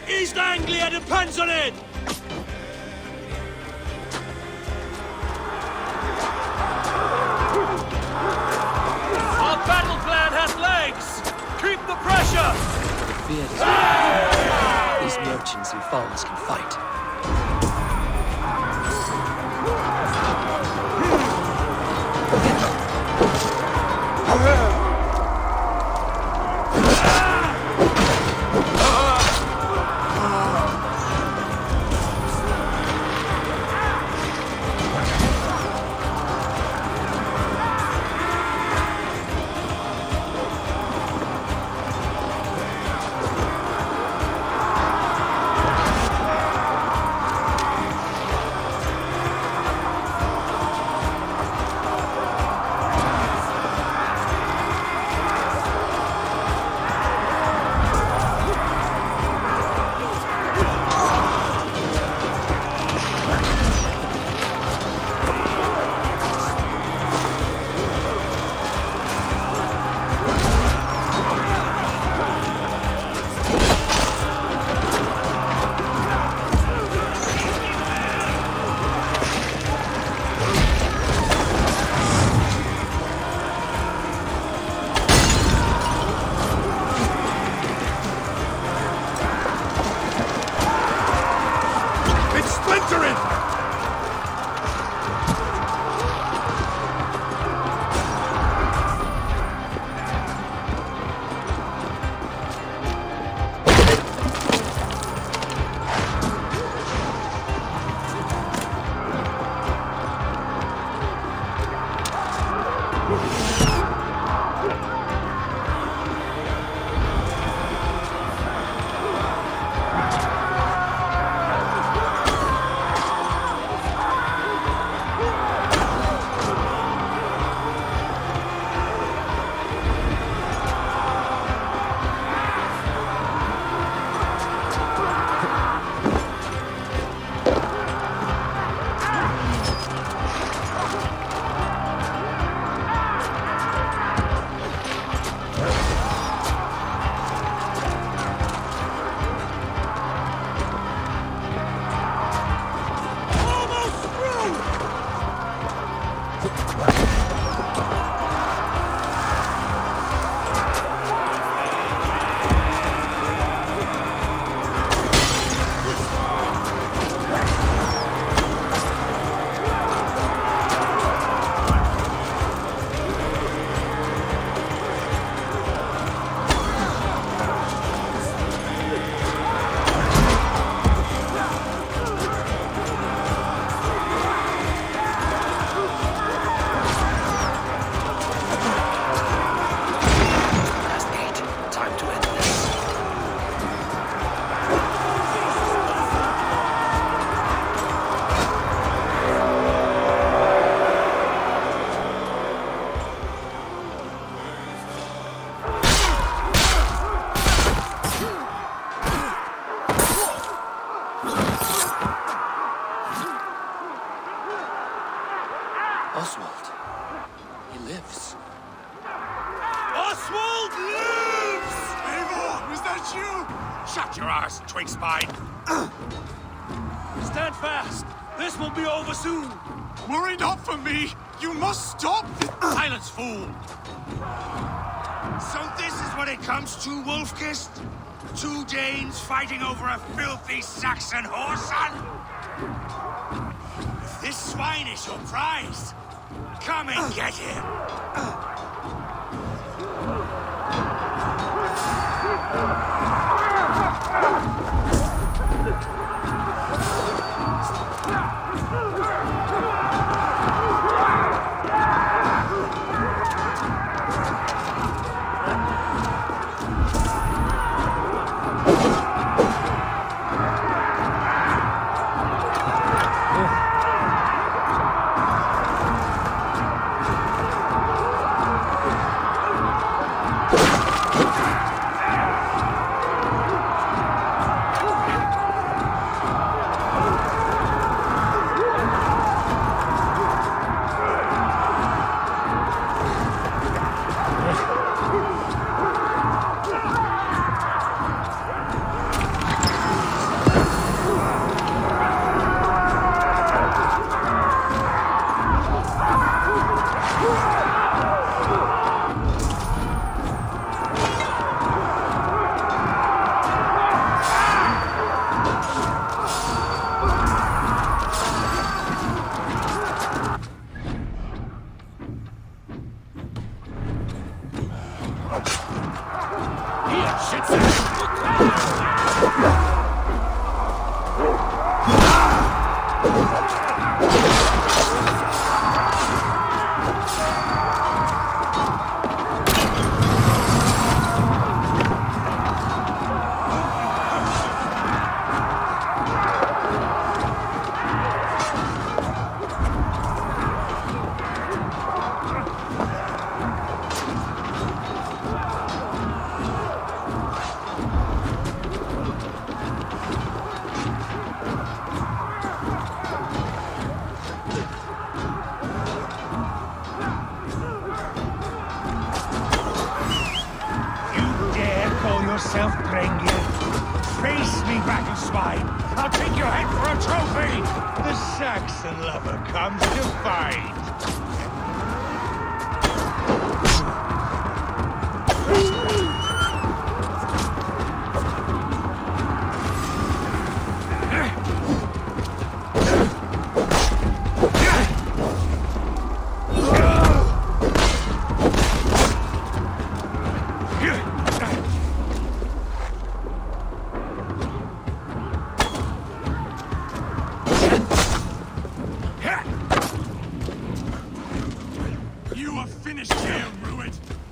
Speaker 6: East Anglia depends on it! Our battle plan has legs! Keep the pressure!
Speaker 19: The fear doesn't. These merchants and farmers can fight.
Speaker 13: break spine.
Speaker 6: Stand fast! This will be over soon!
Speaker 2: Worry not for me! You must stop!
Speaker 13: Silence, fool! So this is what it comes to, Wolfkist? 2 Danes fighting over a filthy Saxon whoreson? If this swine is your prize, come and get him!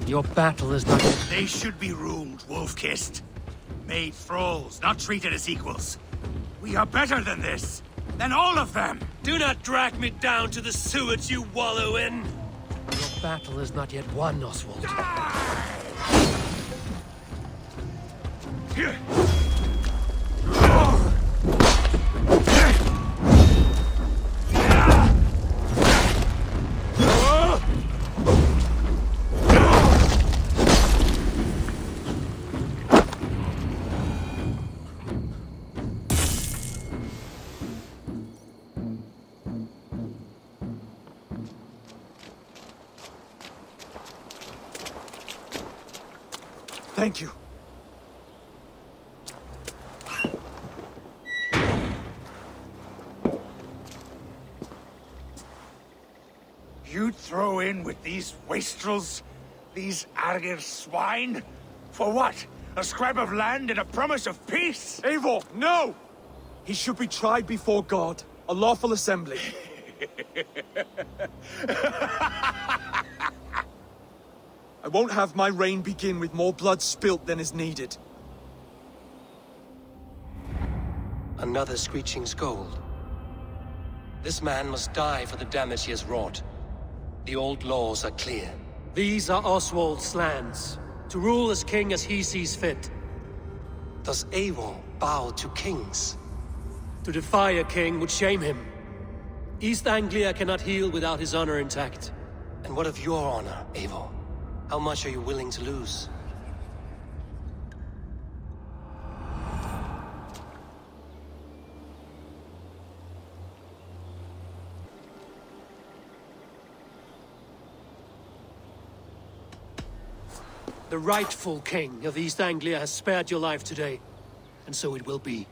Speaker 4: Your battle is not...
Speaker 13: They should be ruled, Wolf-kissed. Made thralls, not treated as equals. We are better than this. Than all of them.
Speaker 6: Do not drag me down to the sewage you wallow in.
Speaker 4: Your battle is not yet won, Oswald.
Speaker 2: Thank you.
Speaker 13: You'd throw in with these wastrels? These Argir swine? For what? A scrap of land and a promise of peace?
Speaker 2: Eivor, no! He should be tried before God, a lawful assembly. I won't have my reign begin with more blood spilt than is needed.
Speaker 19: Another screeching scold. This man must die for the damage he has wrought. The old laws are clear.
Speaker 6: These are Oswald's lands, to rule as king as he sees fit.
Speaker 19: Does Eivor bow to kings?
Speaker 6: To defy a king would shame him. East Anglia cannot heal without his honor intact.
Speaker 19: And what of your honor, Eivor? How much are you willing to lose?
Speaker 4: The rightful king of East Anglia has spared your life today, and so it will be.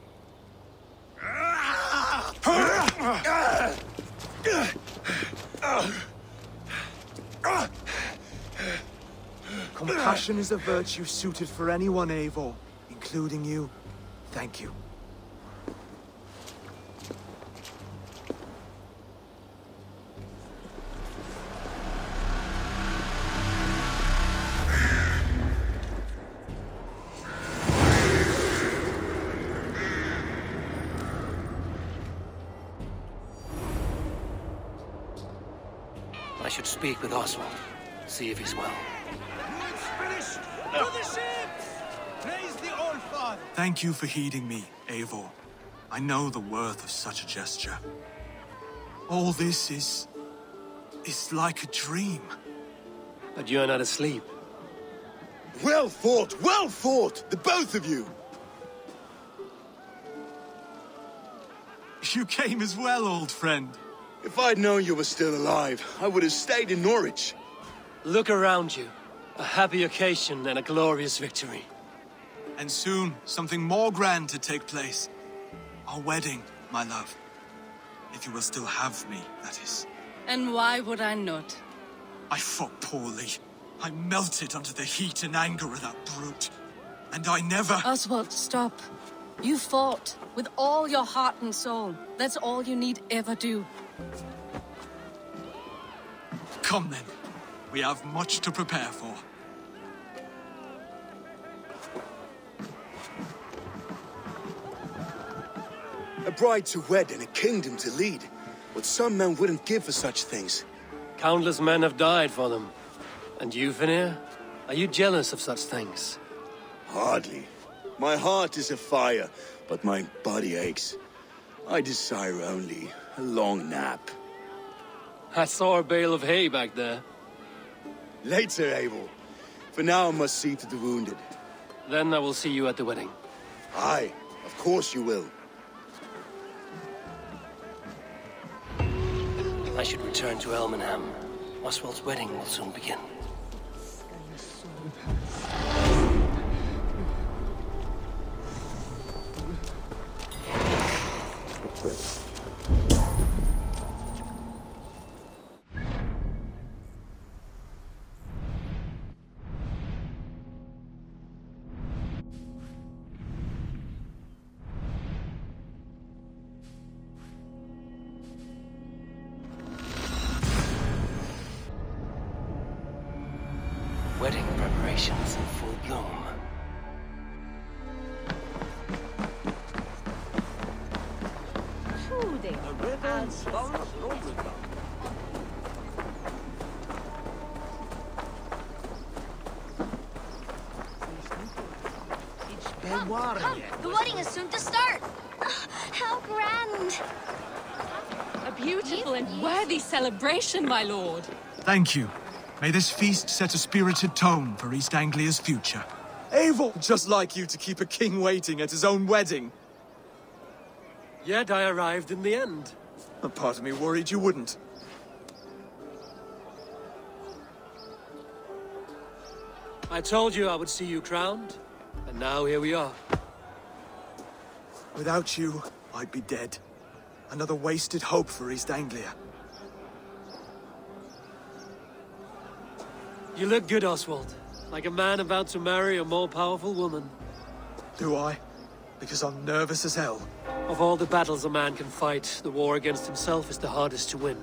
Speaker 2: Compassion is a virtue suited for anyone, Eivor, including you. Thank you.
Speaker 19: I should speak with Oswald, see if he's well.
Speaker 12: Finished! To the ships! Praise the Old Father!
Speaker 2: Thank you for heeding me, Eivor. I know the worth of such a gesture. All this is like a dream.
Speaker 19: But you're not asleep.
Speaker 9: Well fought, the both of you!
Speaker 2: You came as well, old friend.
Speaker 9: If I'd known you were still alive, I would have stayed in Norwich.
Speaker 19: Look around you. A happy occasion and a glorious victory.
Speaker 2: And soon, something more grand to take place. Our wedding, my love. If you will still have me, that is.
Speaker 3: And why would I not?
Speaker 2: I fought poorly. I melted under the heat and anger of that brute. And I never...
Speaker 3: Oswald, stop. You fought with all your heart and soul. That's all you need ever do.
Speaker 2: Come then. We have much to prepare for.
Speaker 9: A bride to wed and a kingdom to lead. What some men wouldn't give for such things.
Speaker 19: Countless men have died for them. And you, Vanir? Are you jealous of such things?
Speaker 9: Hardly. My heart is afire, but my body aches. I desire only a long nap.
Speaker 19: I saw a bale of hay back there.
Speaker 9: Later, Abel. For now, I must see to the wounded.
Speaker 19: Then I will see you at the wedding.
Speaker 9: Aye, of course you will.
Speaker 19: I should return to Elmenham. Oswald's wedding will soon begin. Wedding preparations in full bloom.
Speaker 14: Come, the wedding is soon to start. How grand.
Speaker 10: A beautiful and worthy celebration, my lord.
Speaker 2: Thank you. May this feast set a spirited tone for East Anglia's future. Eivor, just like you to keep a king waiting at his own wedding.
Speaker 4: Yet I arrived in the end.
Speaker 2: A part of me worried you wouldn't.
Speaker 4: I told you I would see you crowned, and now here we are.
Speaker 2: Without you, I'd be dead. Another wasted hope for East Anglia.
Speaker 4: You look good, Oswald. Like a man about to marry a more powerful woman.
Speaker 2: Do I? Because I'm nervous as hell.
Speaker 4: Of all the battles a man can fight, the war against himself is the hardest to win.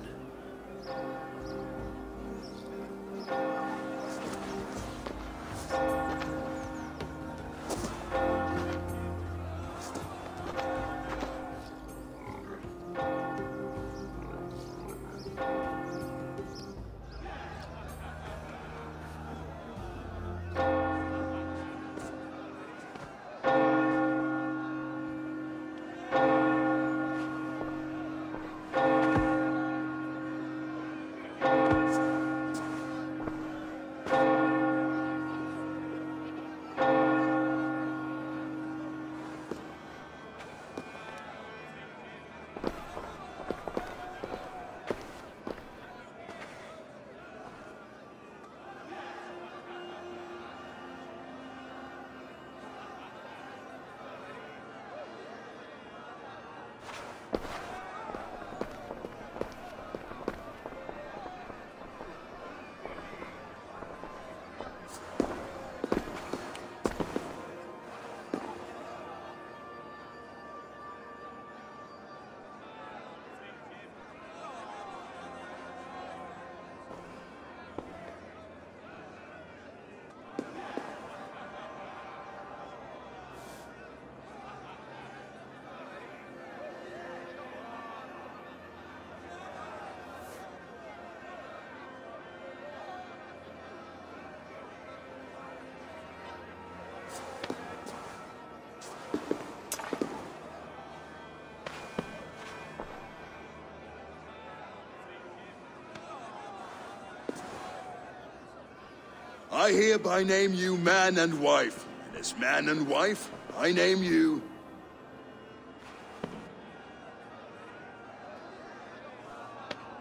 Speaker 8: I hereby name you man and wife. And as man and wife, I name you...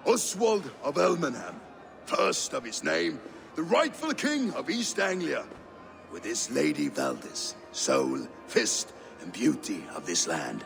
Speaker 8: Oswald of Elmenham, first of his name, the rightful king of East Anglia, with his lady Valdis, soul, fist, and beauty of this land.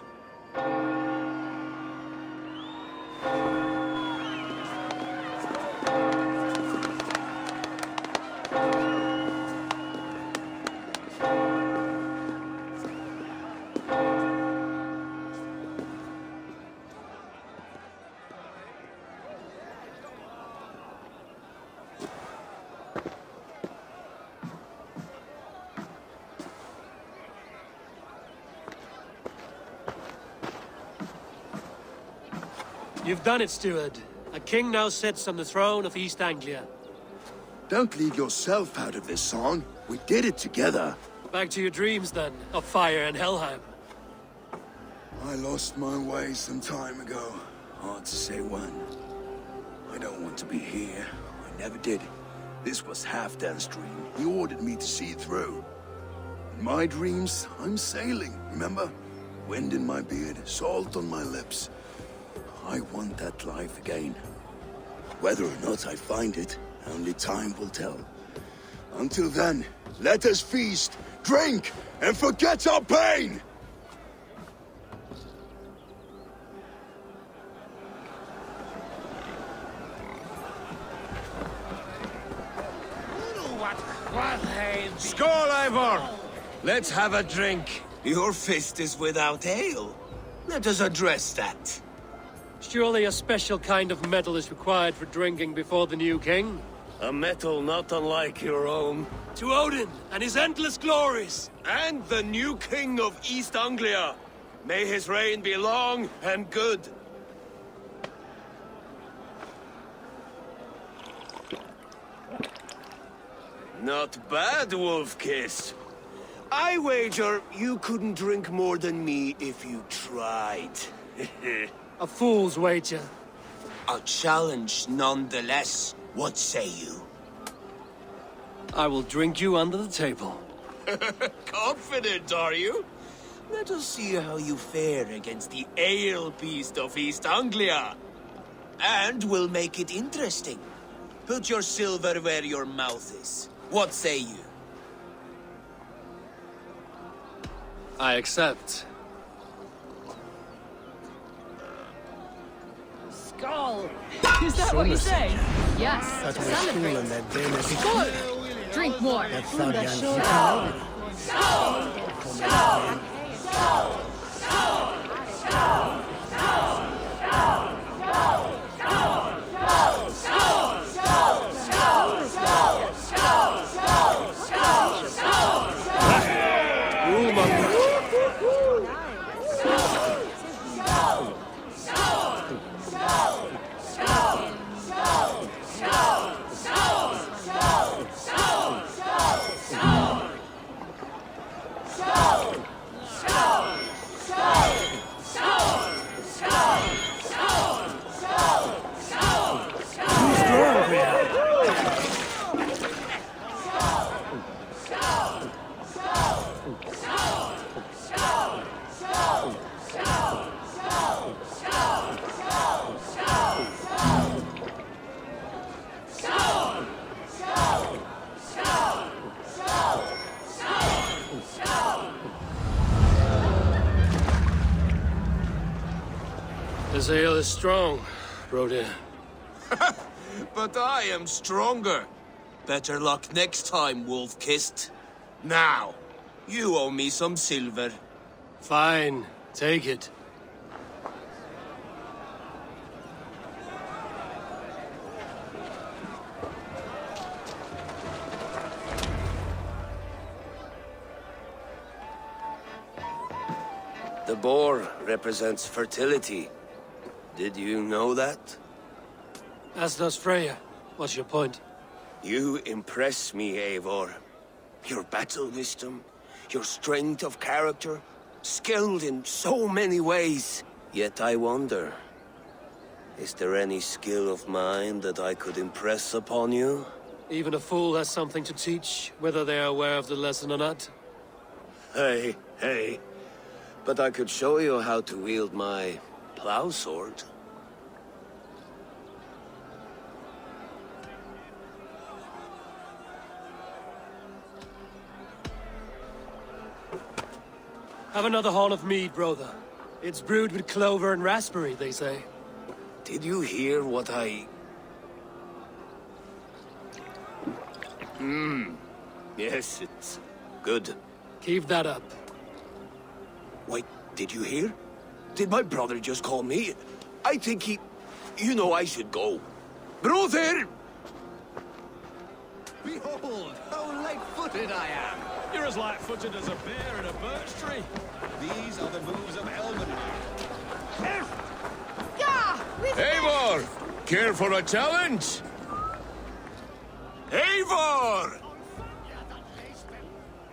Speaker 6: You've done it, steward. A king now sits on the throne of East Anglia.
Speaker 8: Don't leave yourself out of this song. We did it together.
Speaker 6: Back to your dreams, then, of fire and Helheim.
Speaker 8: I lost my way some time ago. Hard to say when. I don't want to be here. I never did. This was Halfdan's dream. He ordered me to see it through. In my dreams, I'm sailing, remember? Wind in my beard, salt on my lips. I want that life again. Whether or not I find it, only time will tell. Until then, let us feast, drink, and forget our pain!
Speaker 1: Skål, Ivor! Let's have a drink. Your fist is without ale. Let us address that.
Speaker 6: Surely a special kind of metal is required for drinking before the new king?
Speaker 1: A metal not unlike your own.
Speaker 6: To Odin and his endless glories!
Speaker 1: And the new king of East Anglia. May his reign be long and good. Not bad, Wolf-Kiss. I wager you couldn't drink more than me if you tried.
Speaker 6: A fool's wager.
Speaker 1: A challenge nonetheless. What say you?
Speaker 6: I will drink you under the table.
Speaker 1: Confident, are you? Let us see how you fare against the ale beast of East Anglia. And we'll make it interesting. Put your silver where your mouth is. What say you?
Speaker 6: I accept.
Speaker 10: Skull! Is that what you say?
Speaker 3: Yes. Celebrate. Skål! Drink more.
Speaker 6: This ale is strong, Brazier.
Speaker 1: But I am stronger. Better luck next time, Wolf-Kissed. Now, you owe me some silver.
Speaker 6: Fine, take it.
Speaker 1: The boar represents fertility. Did you know that?
Speaker 6: As does Freya. What's your point?
Speaker 1: You impress me, Eivor. Your battle wisdom, your strength of character, skilled in so many ways. Yet I wonder, is there any skill of mine that I could impress upon you?
Speaker 4: Even a fool has something to teach, whether they are aware of the lesson or not.
Speaker 1: Hey, hey. But I could show you how to wield my plow sword.
Speaker 4: Have another horn of mead, brother. It's brewed with clover and raspberry, they say.
Speaker 1: Did you hear what I... Yes, it's good.
Speaker 4: Keep that up.
Speaker 1: Wait, did you hear? Did my brother just call me? I think he... You know I should go. Brother!
Speaker 12: Behold, how light-footed I am! You're as light-footed as a bear in a birch tree. These are the moves of Elven.
Speaker 1: Eivor! Care for a challenge? Eivor!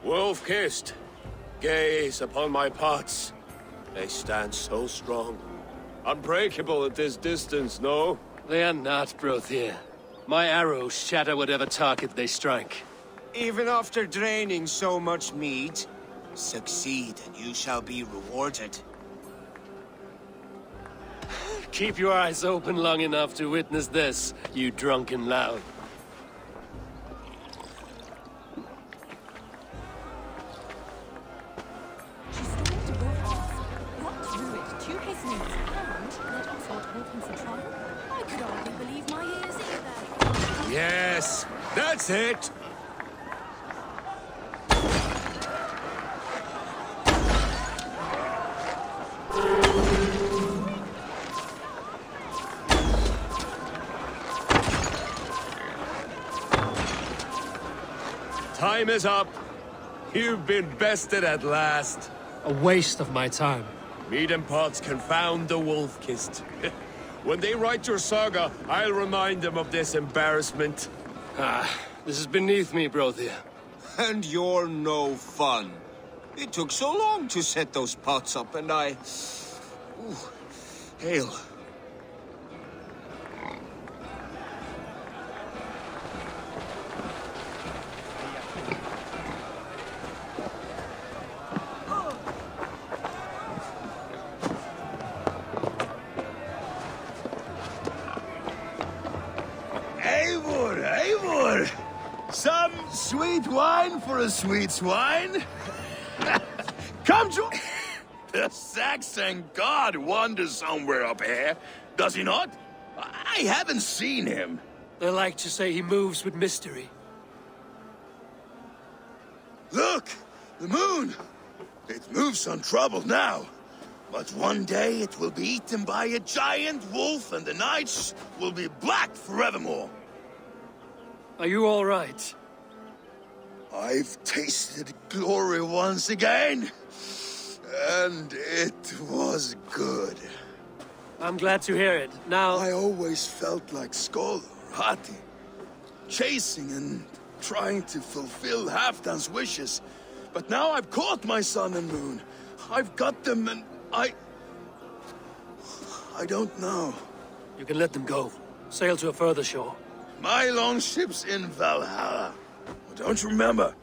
Speaker 1: Wolf-kissed. Gaze upon my pots. They stand so strong. Unbreakable at this distance, no?
Speaker 4: They are not, Brazier. My arrows shatter whatever target they strike.
Speaker 1: Even after draining so much mead, succeed and you shall be rewarded.
Speaker 4: Keep your eyes open long enough to witness this, you drunken lout.
Speaker 1: Yes, that's it! Time is up. You've been bested at last.
Speaker 4: A waste of my time.
Speaker 1: Mead and pots confound the wolf-kissed. When they write your saga, I'll remind them of this embarrassment.
Speaker 4: This is beneath me, Brazier.
Speaker 1: And you're no fun. It took so long to set those pots up, and I... Ooh, hail.
Speaker 9: Eivor! Some sweet wine for a sweet swine? Come to... The Saxon god wanders somewhere up here, does he not? I haven't seen him.
Speaker 4: They like to say he moves with mystery.
Speaker 9: Look! The moon! It moves untroubled now. But one day it will be eaten by a giant wolf and the nights will be black forevermore.
Speaker 4: Are you all right?
Speaker 9: I've tasted glory once again. And it was good.
Speaker 4: I'm glad to hear it. Now...
Speaker 9: I always felt like Skol or Hati. Chasing and trying to fulfill Halfdan's wishes. But now I've caught my sun and moon. I've got them and I don't know.
Speaker 4: You can let them go. Sail to a further shore.
Speaker 9: My longship's in Valhalla. Don't you remember?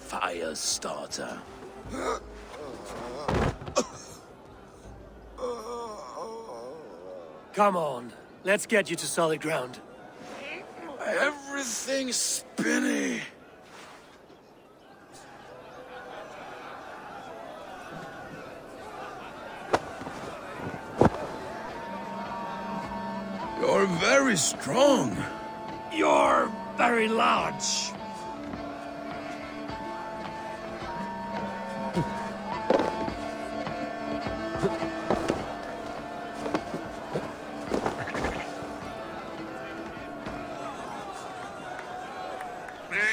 Speaker 9: Firestarter.
Speaker 4: Come on. Let's get you to solid ground.
Speaker 9: Everything's spinny. You're very strong.
Speaker 4: You're very large.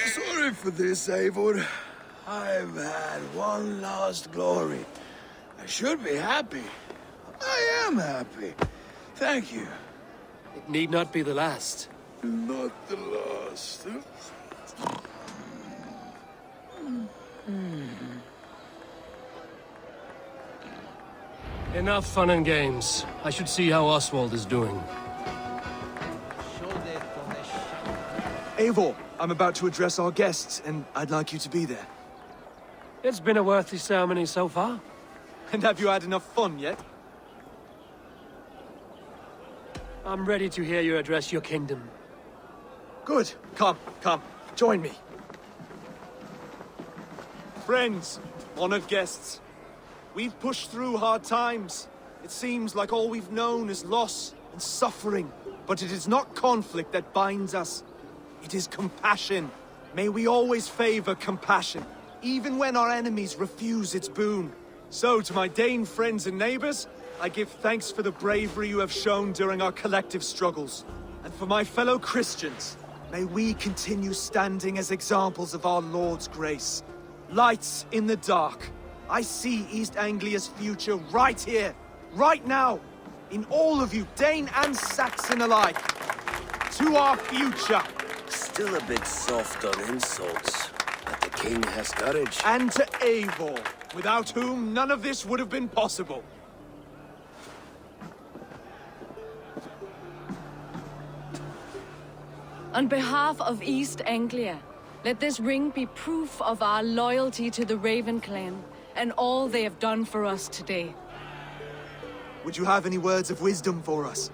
Speaker 9: Sorry for this, Eivor. I've had one last glory. I should be happy. I am happy. Thank you.
Speaker 4: It need not be the last.
Speaker 9: Not the last.
Speaker 4: Enough fun and games. I should see how Oswald is doing.
Speaker 2: Eivor, I'm about to address our guests, and I'd like you to be there.
Speaker 6: It's been a worthy ceremony so far.
Speaker 2: And have you had enough fun yet?
Speaker 6: I'm ready to hear you address your kingdom.
Speaker 2: Good. Come, join me. Friends, honored guests, we've pushed through hard times. It seems like all we've known is loss and suffering. But it is not conflict that binds us. It is compassion. May we always favor compassion, even when our enemies refuse its boon. So, to my Dane friends and neighbors, I give thanks for the bravery you have shown during our collective struggles. And for my fellow Christians, may we continue standing as examples of our Lord's grace. Lights in the dark. I see East Anglia's future right here, right now, in all of you, Dane and Saxon alike. To our future.
Speaker 1: Still a bit soft on insults, but the king has courage.
Speaker 2: And to Eivor, without whom none of this would have been possible.
Speaker 3: On behalf of East Anglia, let this ring be proof of our loyalty to the Raven clan and all they have done for us today.
Speaker 2: Would you have any words of wisdom for us?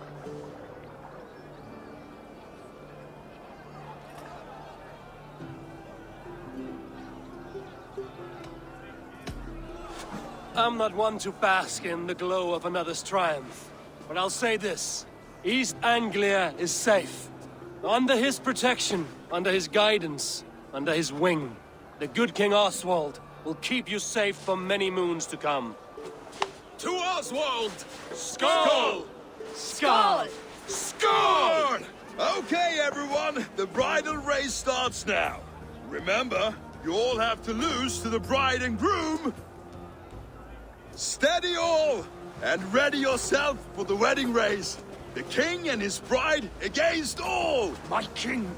Speaker 6: I'm not one to bask in the glow of another's triumph, but I'll say this. East Anglia is safe. Under his protection, under his guidance, under his wing. The good King Oswald will keep you safe for many moons to come.
Speaker 5: To Oswald!
Speaker 6: Skull!
Speaker 5: Skull! Skull! Okay, everyone, the bridal race starts now. Remember, you all have to lose to the bride and groom. Steady all, and ready yourself for the wedding race. The king and his bride against all!
Speaker 13: My king!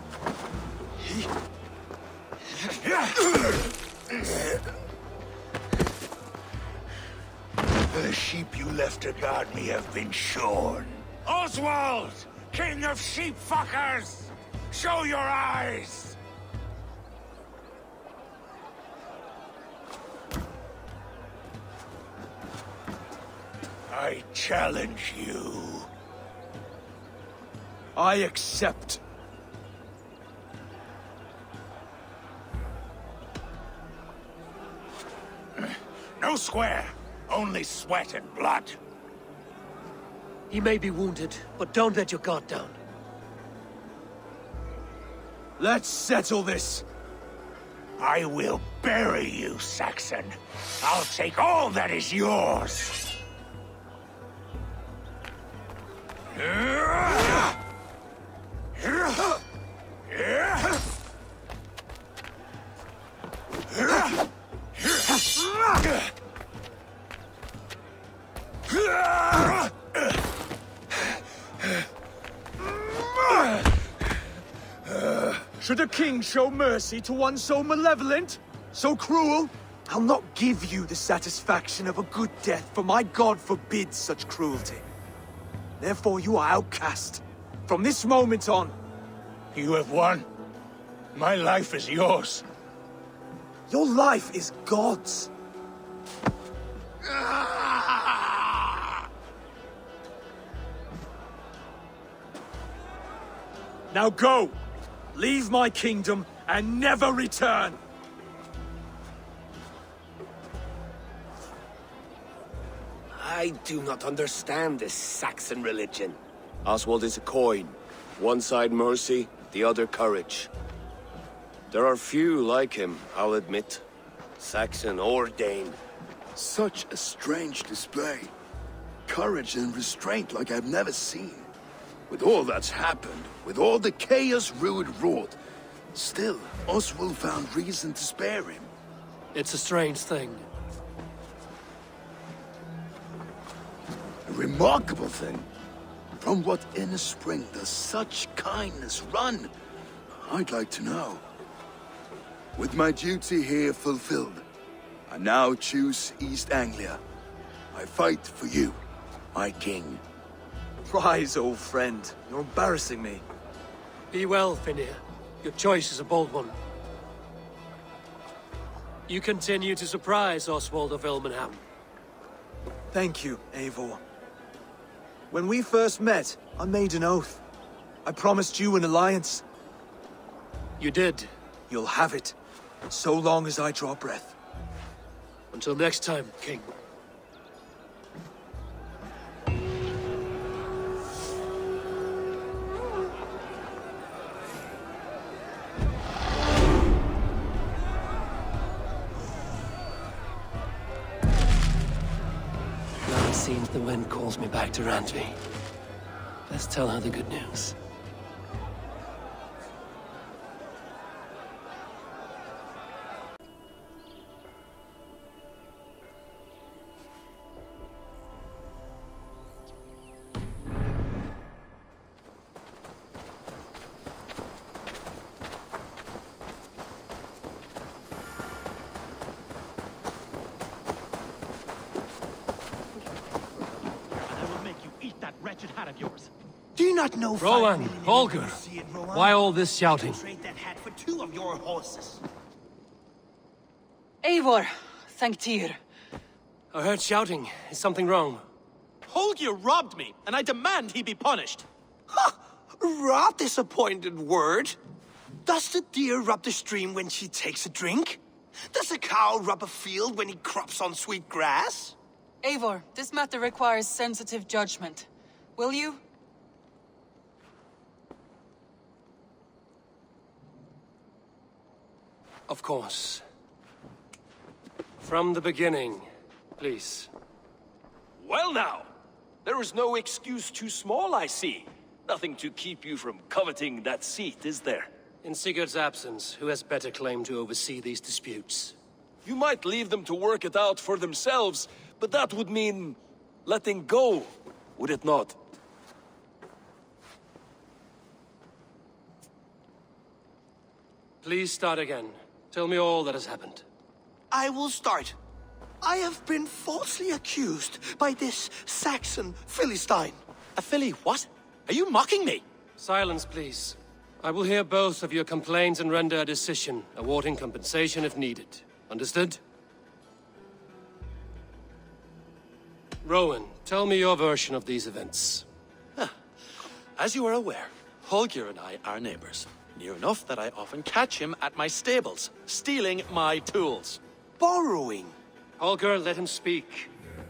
Speaker 13: The sheep you left to guard me have been shorn. Oswald! King of sheep fuckers! Show your eyes! I challenge you.
Speaker 2: I accept.
Speaker 13: No square. Only sweat and blood.
Speaker 6: He may be wounded, but don't let your guard down.
Speaker 2: Let's settle this.
Speaker 13: I will bury you, Saxon. I'll take all that is yours.
Speaker 2: Should a king show mercy to one so malevolent? So cruel? I'll not give you the satisfaction of a good death, for my god forbids such cruelty. Therefore you are outcast. From this moment on.
Speaker 13: You have won. My life is yours.
Speaker 2: Your life is God's. Now go! Leave my kingdom and never return!
Speaker 1: I do not understand this Saxon religion. Oswald is a coin. One side mercy, the other courage. There are few like him, I'll admit. Saxon or Dane.
Speaker 8: Such a strange display. Courage and restraint like I've never seen. With all that's happened, with all the chaos Rued wrought, still, Oswald found reason to spare him.
Speaker 6: It's a strange thing.
Speaker 8: A remarkable thing. From what inner spring does such kindness run? I'd like to know. With my duty here fulfilled, I now choose East Anglia. I fight for you, my king.
Speaker 2: Rise, old friend. You're embarrassing me.
Speaker 6: Be well, Finir.
Speaker 4: Your choice is a bold one. You continue to surprise Oswald of Ilmenham.
Speaker 2: Thank you, Eivor. When we first met, I made an oath. I promised you an alliance.
Speaker 4: You did.
Speaker 2: You'll have it, so long as I draw breath.
Speaker 4: Until next time, King.
Speaker 19: Now it seems the wind calls me back to Randvi. Let's tell her the good news.
Speaker 20: Do you not know?
Speaker 4: Rowan, Holger, why all this shouting?
Speaker 20: Trade that hat for 2 of your horses.
Speaker 3: Eivor, thank Tyr.
Speaker 4: I heard shouting. Is something wrong?
Speaker 21: Holger robbed me, and I demand he be punished.
Speaker 20: Ha! Robbed is a pointed word. Does the deer rub the stream when she takes a drink? Does a cow rub a field when he crops on sweet grass?
Speaker 3: Eivor, this matter requires sensitive judgment. Will you?
Speaker 4: Of course. From the beginning, please.
Speaker 18: Well now, there is no excuse too small, I see. Nothing to keep you from coveting that seat, is there?
Speaker 4: In Sigurd's absence, who has better claim to oversee these disputes?
Speaker 18: You might leave them to work it out for themselves, but that would mean letting go, would it not?
Speaker 4: Please start again. Tell me all that has happened.
Speaker 20: I will start. I have been falsely accused by this Saxon Philistine.
Speaker 21: A Philly what? Are you mocking me?
Speaker 4: Silence, please. I will hear both of your complaints and render a decision, awarding compensation if needed. Understood? Rowan, tell me your version of these events.
Speaker 21: As you are aware, Holger and I are neighbors. Near enough that I often catch him at my stables, stealing my tools.
Speaker 20: Borrowing.
Speaker 4: Holger, let him speak.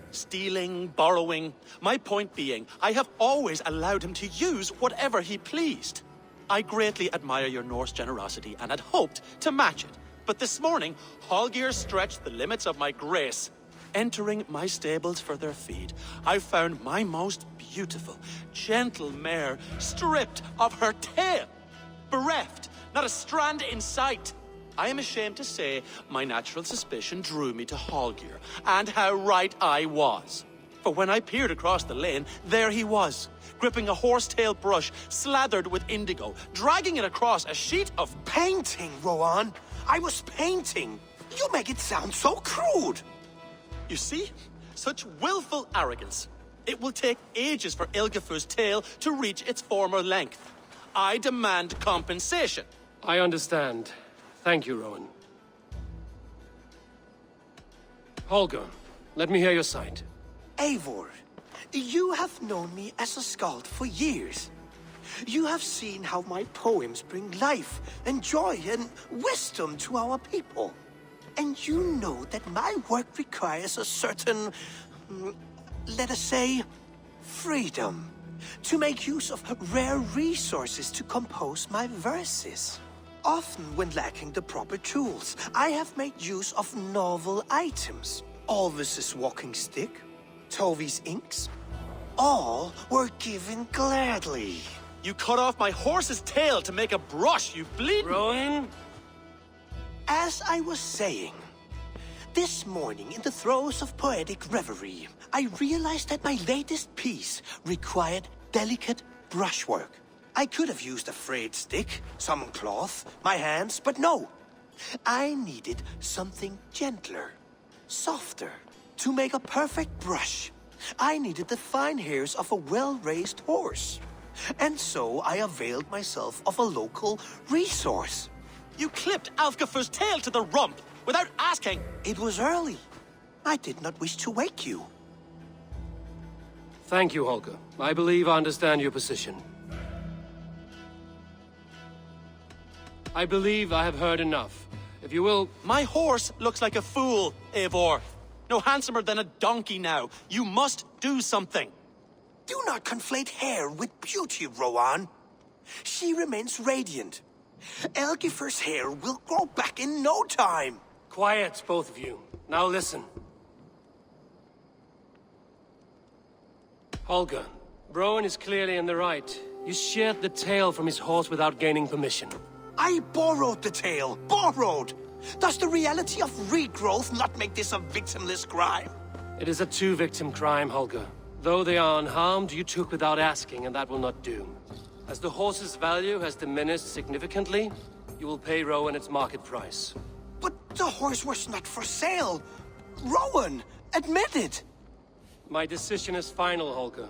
Speaker 21: Stealing, borrowing. My point being, I have always allowed him to use whatever he pleased. I greatly admire your Norse generosity and had hoped to match it. But this morning, Holger stretched the limits of my grace. Entering my stables for their feed, I found my most beautiful, gentle mare stripped of her tail. Bereft, not a strand in sight. I am ashamed to say my natural suspicion drew me to Holger, and how right I was. For when I peered across the lane, there he was, gripping a horsetail brush slathered with indigo, dragging it across a sheet of
Speaker 20: painting, Rowan. I was painting. You make it sound so crude.
Speaker 21: You see? Such willful arrogance. It will take ages for Ilgefu's tail to reach its former length. I demand compensation.
Speaker 4: I understand. Thank you, Rowan. Holger, let me hear your side.
Speaker 20: Eivor, you have known me as a skald for years. You have seen how my poems bring life and joy and wisdom to our people. And you know that my work requires a certain, let us say, freedom. To make use of rare resources to compose my verses. Often when lacking the proper tools, I have made use of novel items. Alvis's walking stick, Tovi's inks. All were given gladly.
Speaker 21: You cut off my horse's tail to make a brush, you bleeding...
Speaker 4: Rowan?
Speaker 20: As I was saying, this morning in the throes of poetic reverie, I realized that my latest piece required delicate brushwork. I could have used a frayed stick, some cloth, my hands, but no. I needed something gentler, softer. To make a perfect brush, I needed the fine hairs of a well-raised horse. And so I availed myself of a local resource.
Speaker 21: You clipped Alfgafu's tail to the rump without asking.
Speaker 20: It was early. I did not wish to wake you.
Speaker 4: Thank you, Holger. I believe I understand your position. I believe I have heard enough. If you will...
Speaker 21: My horse looks like a fool, Eivor. No handsomer than a donkey now. You must do something.
Speaker 20: Do not conflate hair with beauty, Rowan. She remains radiant. Elgifer's hair will grow back in no time.
Speaker 4: Quiet, both of you. Now listen. Holger, Rowan is clearly in the right. You sheared the tail from his horse without gaining permission.
Speaker 20: I borrowed the tail. Borrowed! Does the reality of regrowth not make this a victimless crime?
Speaker 4: It is a two-victim crime, Holger. Though they are unharmed, you took without asking, and that will not do. As the horse's value has diminished significantly, you will pay Rowan its market price.
Speaker 20: But the horse was not for sale. Rowan, admit it.
Speaker 4: My decision is final, Holger.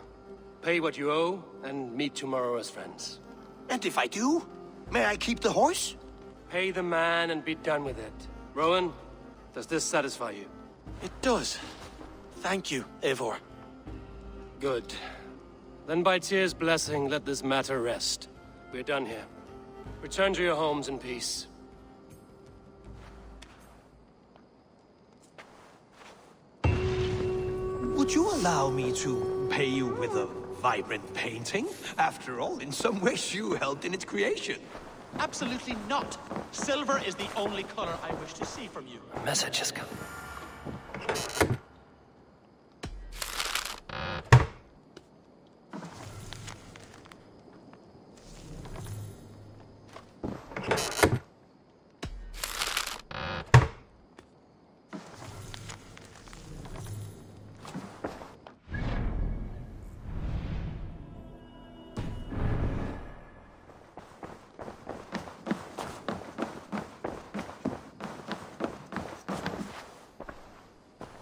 Speaker 4: Pay what you owe, and meet tomorrow as friends.
Speaker 20: And if I do, may I keep the horse?
Speaker 4: Pay the man and be done with it. Rowan, does this satisfy you?
Speaker 21: It does. Thank you, Eivor.
Speaker 4: Good. Then by Tyr's blessing, let this matter rest. We're done here. Return to your homes in peace.
Speaker 20: Would you allow me to pay you with a vibrant painting? After all, in some ways you helped in its creation.
Speaker 21: Absolutely not. Silver is the only color I wish to see from you.
Speaker 19: A message has come.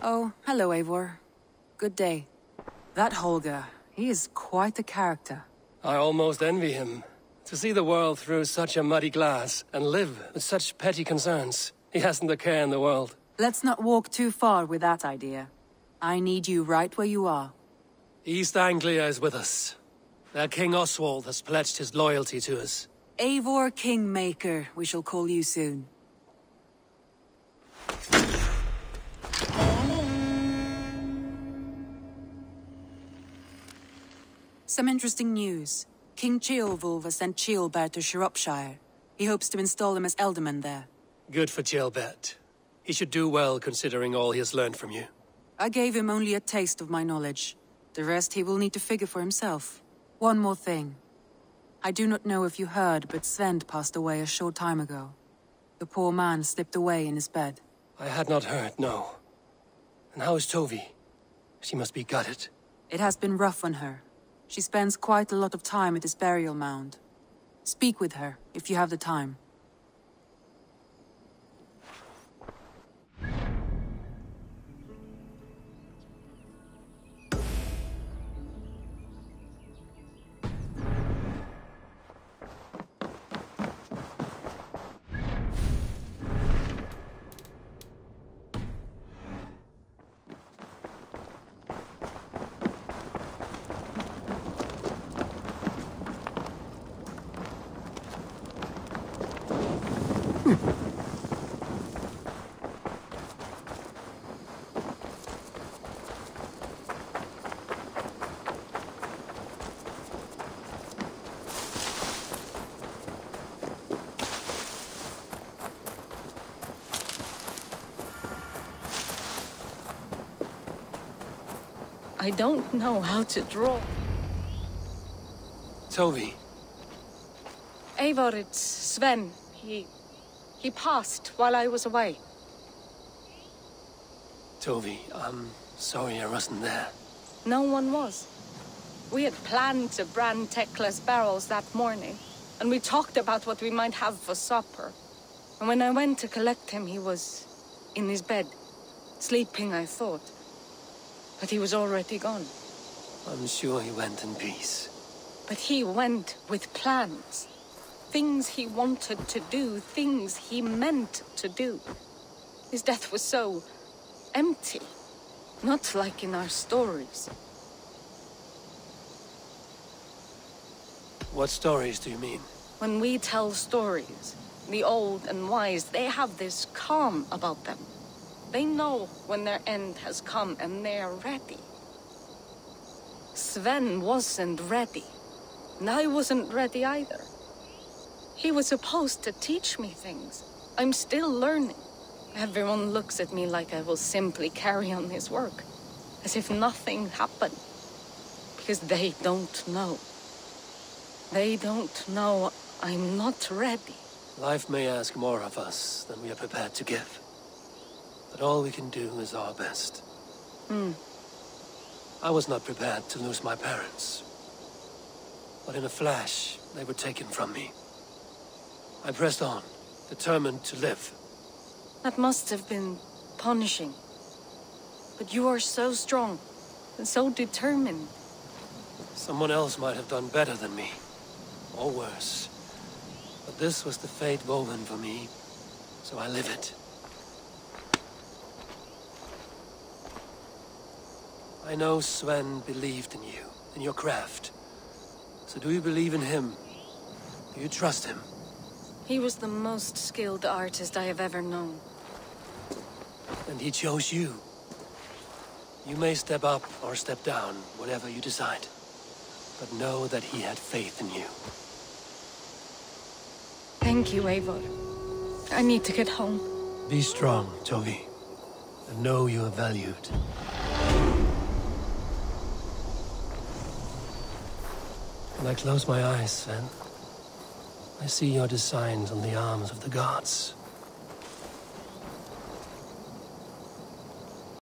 Speaker 3: Oh, hello, Eivor. Good day. That Holger, he is quite a character.
Speaker 4: I almost envy him. To see the world through such a muddy glass, and live with such petty concerns. He hasn't a care in the world.
Speaker 3: Let's not walk too far with that idea. I need you right where you are.
Speaker 4: East Anglia is with us. Their King Oswald has pledged his loyalty to us.
Speaker 3: Eivor Kingmaker, we shall call you soon. Some interesting news. King Ceolwulf has sent Ceolbert to Shropshire. He hopes to install him as Elderman there.
Speaker 4: Good for Ceolbert. He should do well considering all he has learned from you.
Speaker 3: I gave him only a taste of my knowledge. The rest he will need to figure for himself. One more thing. I do not know if you heard, but Sven passed away a short time ago. The poor man slipped away in his bed.
Speaker 4: I had not heard, no. And how is Tovi? She must be gutted.
Speaker 3: It has been rough on her. She spends quite a lot of time at his burial mound. Speak with her, if you have the time.
Speaker 10: I don't know how to draw.
Speaker 4: Tovi.
Speaker 10: Eivor, it's Sven. He passed while I was away.
Speaker 4: Tovi, I'm sorry I wasn't there.
Speaker 10: No one was. We had planned to brand Tekla's barrels that morning, and we talked about what we might have for supper. And when I went to collect him, he was in his bed. Sleeping, I thought. But he was already gone.
Speaker 4: I'm sure he went in peace.
Speaker 10: But he went with plans. Things he wanted to do, things he meant to do. His death was so empty. Not like in our stories.
Speaker 4: What stories do you mean?
Speaker 10: When we tell stories, the old and wise, they have this calm about them. They know when their end has come and they're ready. Sven wasn't ready. And I wasn't ready either. He was supposed to teach me things. I'm still learning. Everyone looks at me like I will simply carry on his work. As if nothing happened. Because they don't know. They don't know I'm not ready.
Speaker 4: Life may ask more of us than we are prepared to give. But all we can do is our best. I was not prepared to lose my parents. But in a flash, they were taken from me. I pressed on, determined to live.
Speaker 10: That must have been punishing. But you are so strong, and so determined.
Speaker 4: Someone else might have done better than me. Or worse. But this was the fate woven for me, so I live it. I know Sven believed in you, in your craft. So do you believe in him? Do you trust him?
Speaker 10: He was the most skilled artist I have ever known.
Speaker 4: And he chose you. You may step up or step down, whatever you decide. But know that he had faith in you.
Speaker 10: Thank you, Eivor. I need to get home.
Speaker 4: Be strong, Tovi. And know you are valued. When I close my eyes, Sven, I see your designs on the arms of the gods.